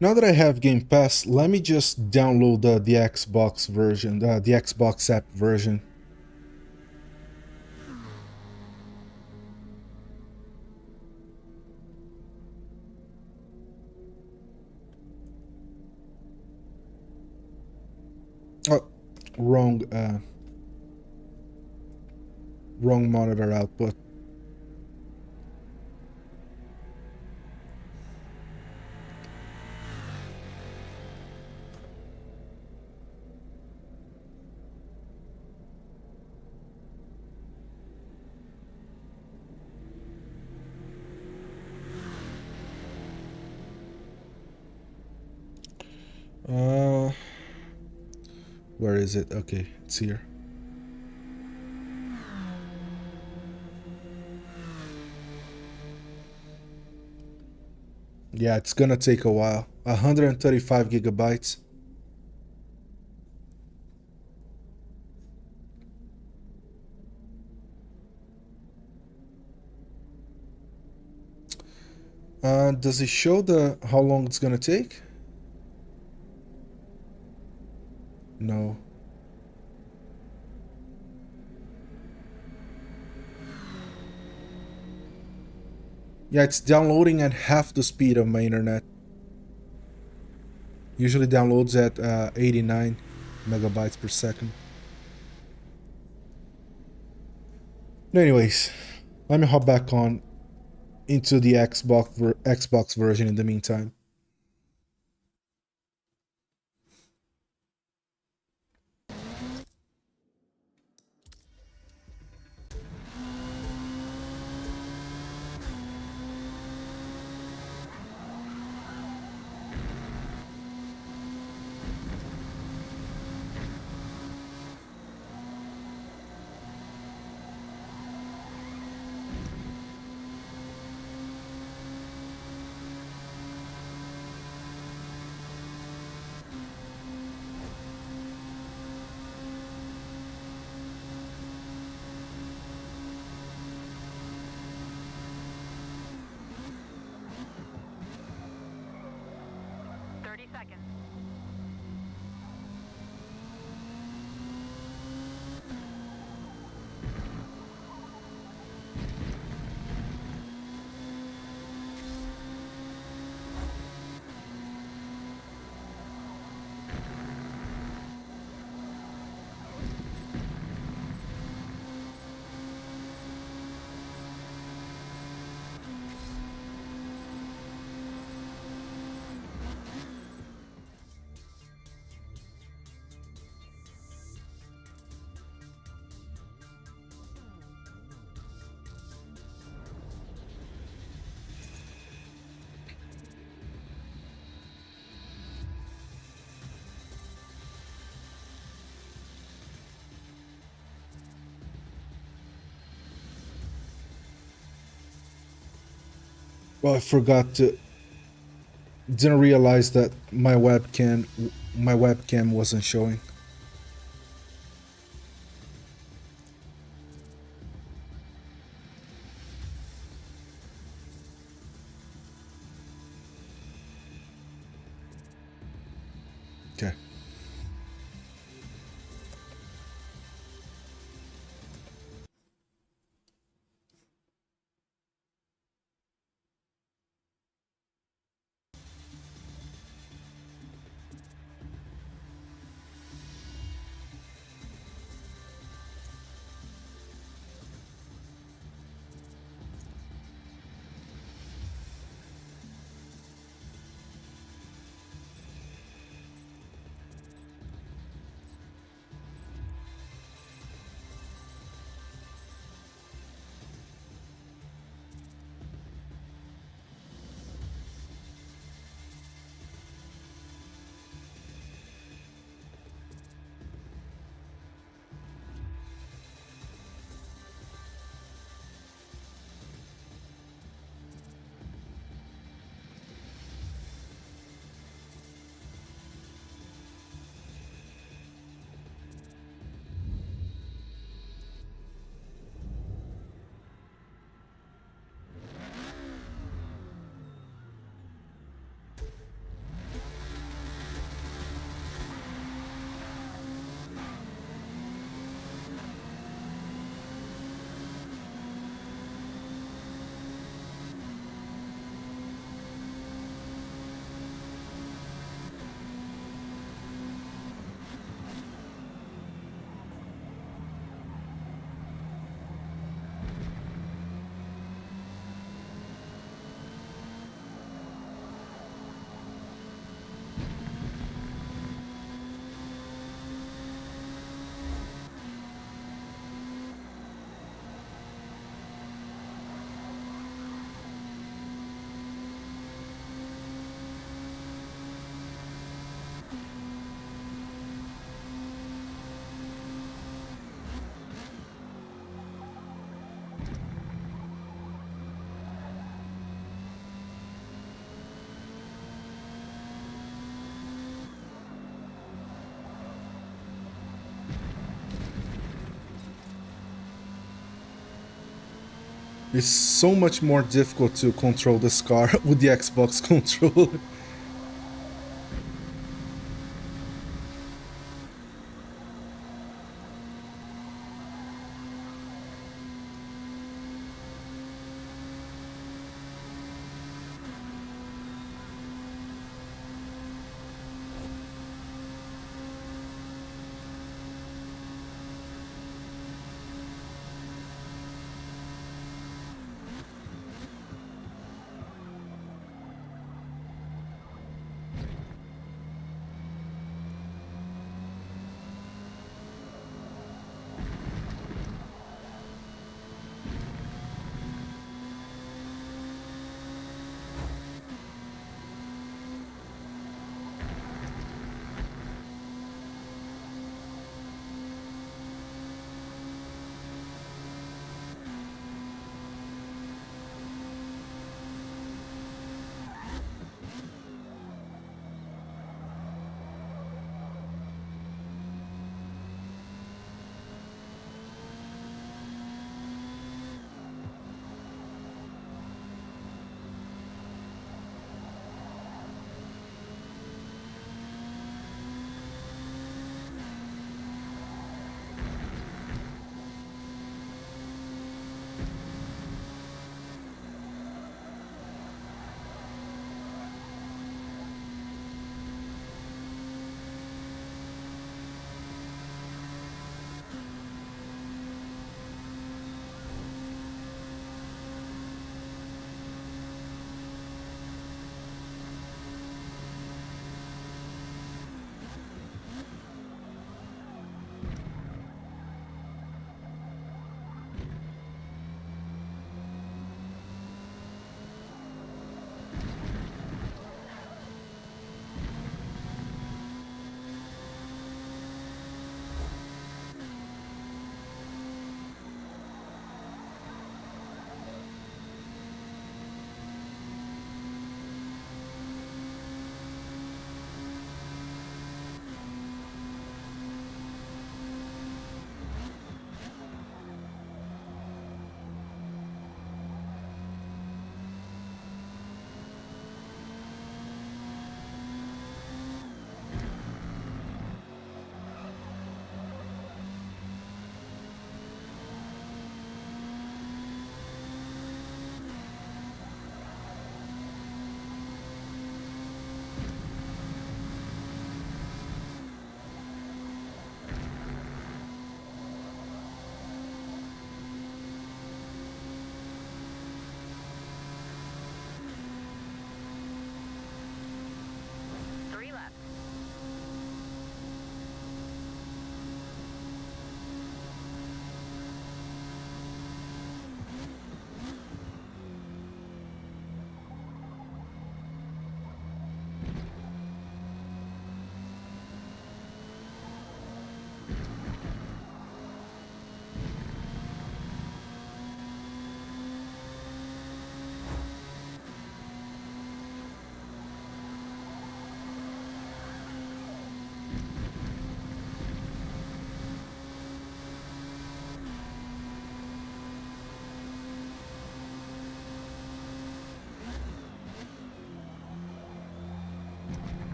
Now that I have Game Pass, let me just download the Xbox version, the Xbox app version. Oh, wrong monitor output. Where is it? Okay, it's here. Yeah, it's gonna take a while. 135 gigabytes. Does it show how long it's gonna take? No. Yeah, it's downloading at half the speed of my internet. Usually downloads at 89 megabytes per second. Anyways, let me hop back on into the Xbox version in the meantime. seconds. Well, I forgot to. Didn't realize that my webcam wasn't showing. Okay. It's so much more difficult to control this car with the Xbox controller.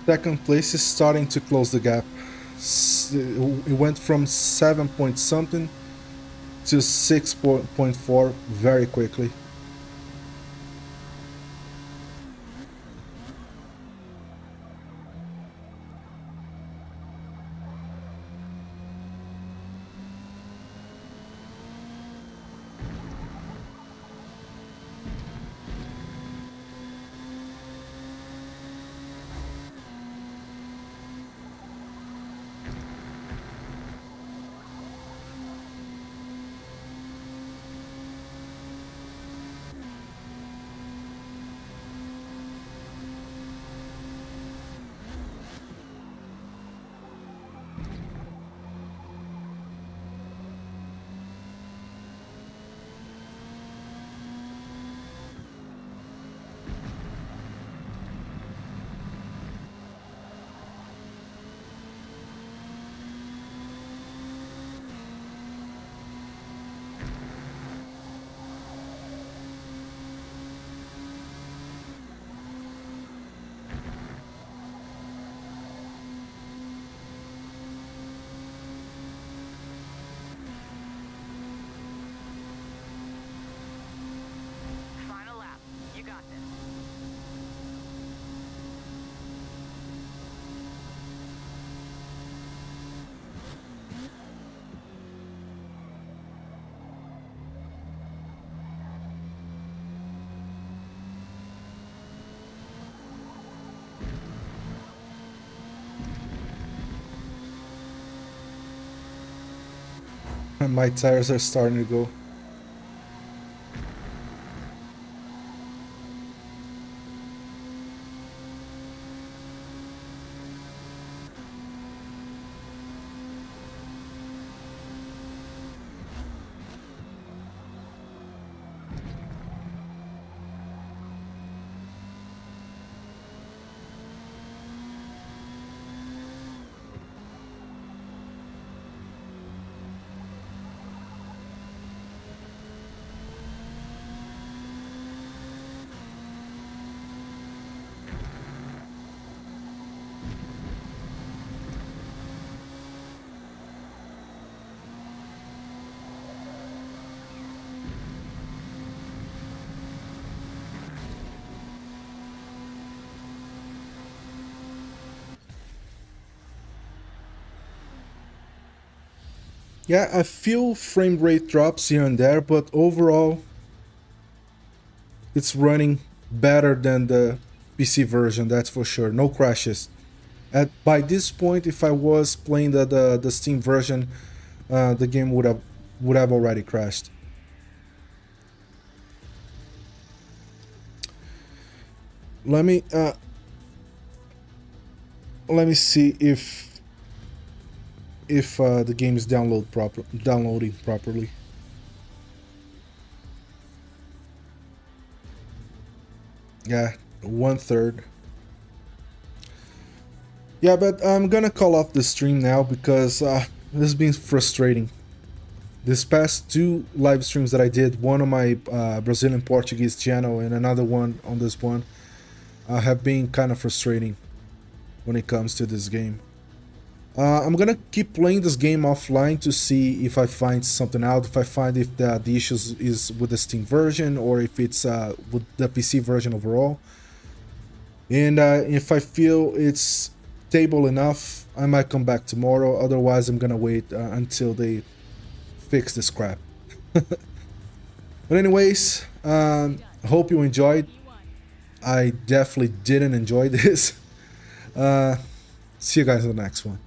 Second place is starting to close the gap. It went from 7 point something to 6.4 very quickly. Final lap. You got this. My tires are starting to go. Yeah, a few frame rate drops here and there, but overall it's running better than the PC version, that's for sure. No crashes. By this point, if I was playing the Steam version, the game would have already crashed. Let me see if the game is downloading properly. Yeah, 1/3. Yeah, but I'm gonna call off the stream now because this has been frustrating. This past two live streams that I did, one on my Brazilian Portuguese channel and another one on this one, have been kind of frustrating when it comes to this game. I'm gonna keep playing this game offline to see if I find something out, if I find if the issues is with the Steam version or if it's with the PC version overall. And if I feel it's stable enough, I might come back tomorrow. Otherwise, I'm gonna wait until they fix this crap. But anyways, hope you enjoyed. I definitely didn't enjoy this. See you guys in the next one.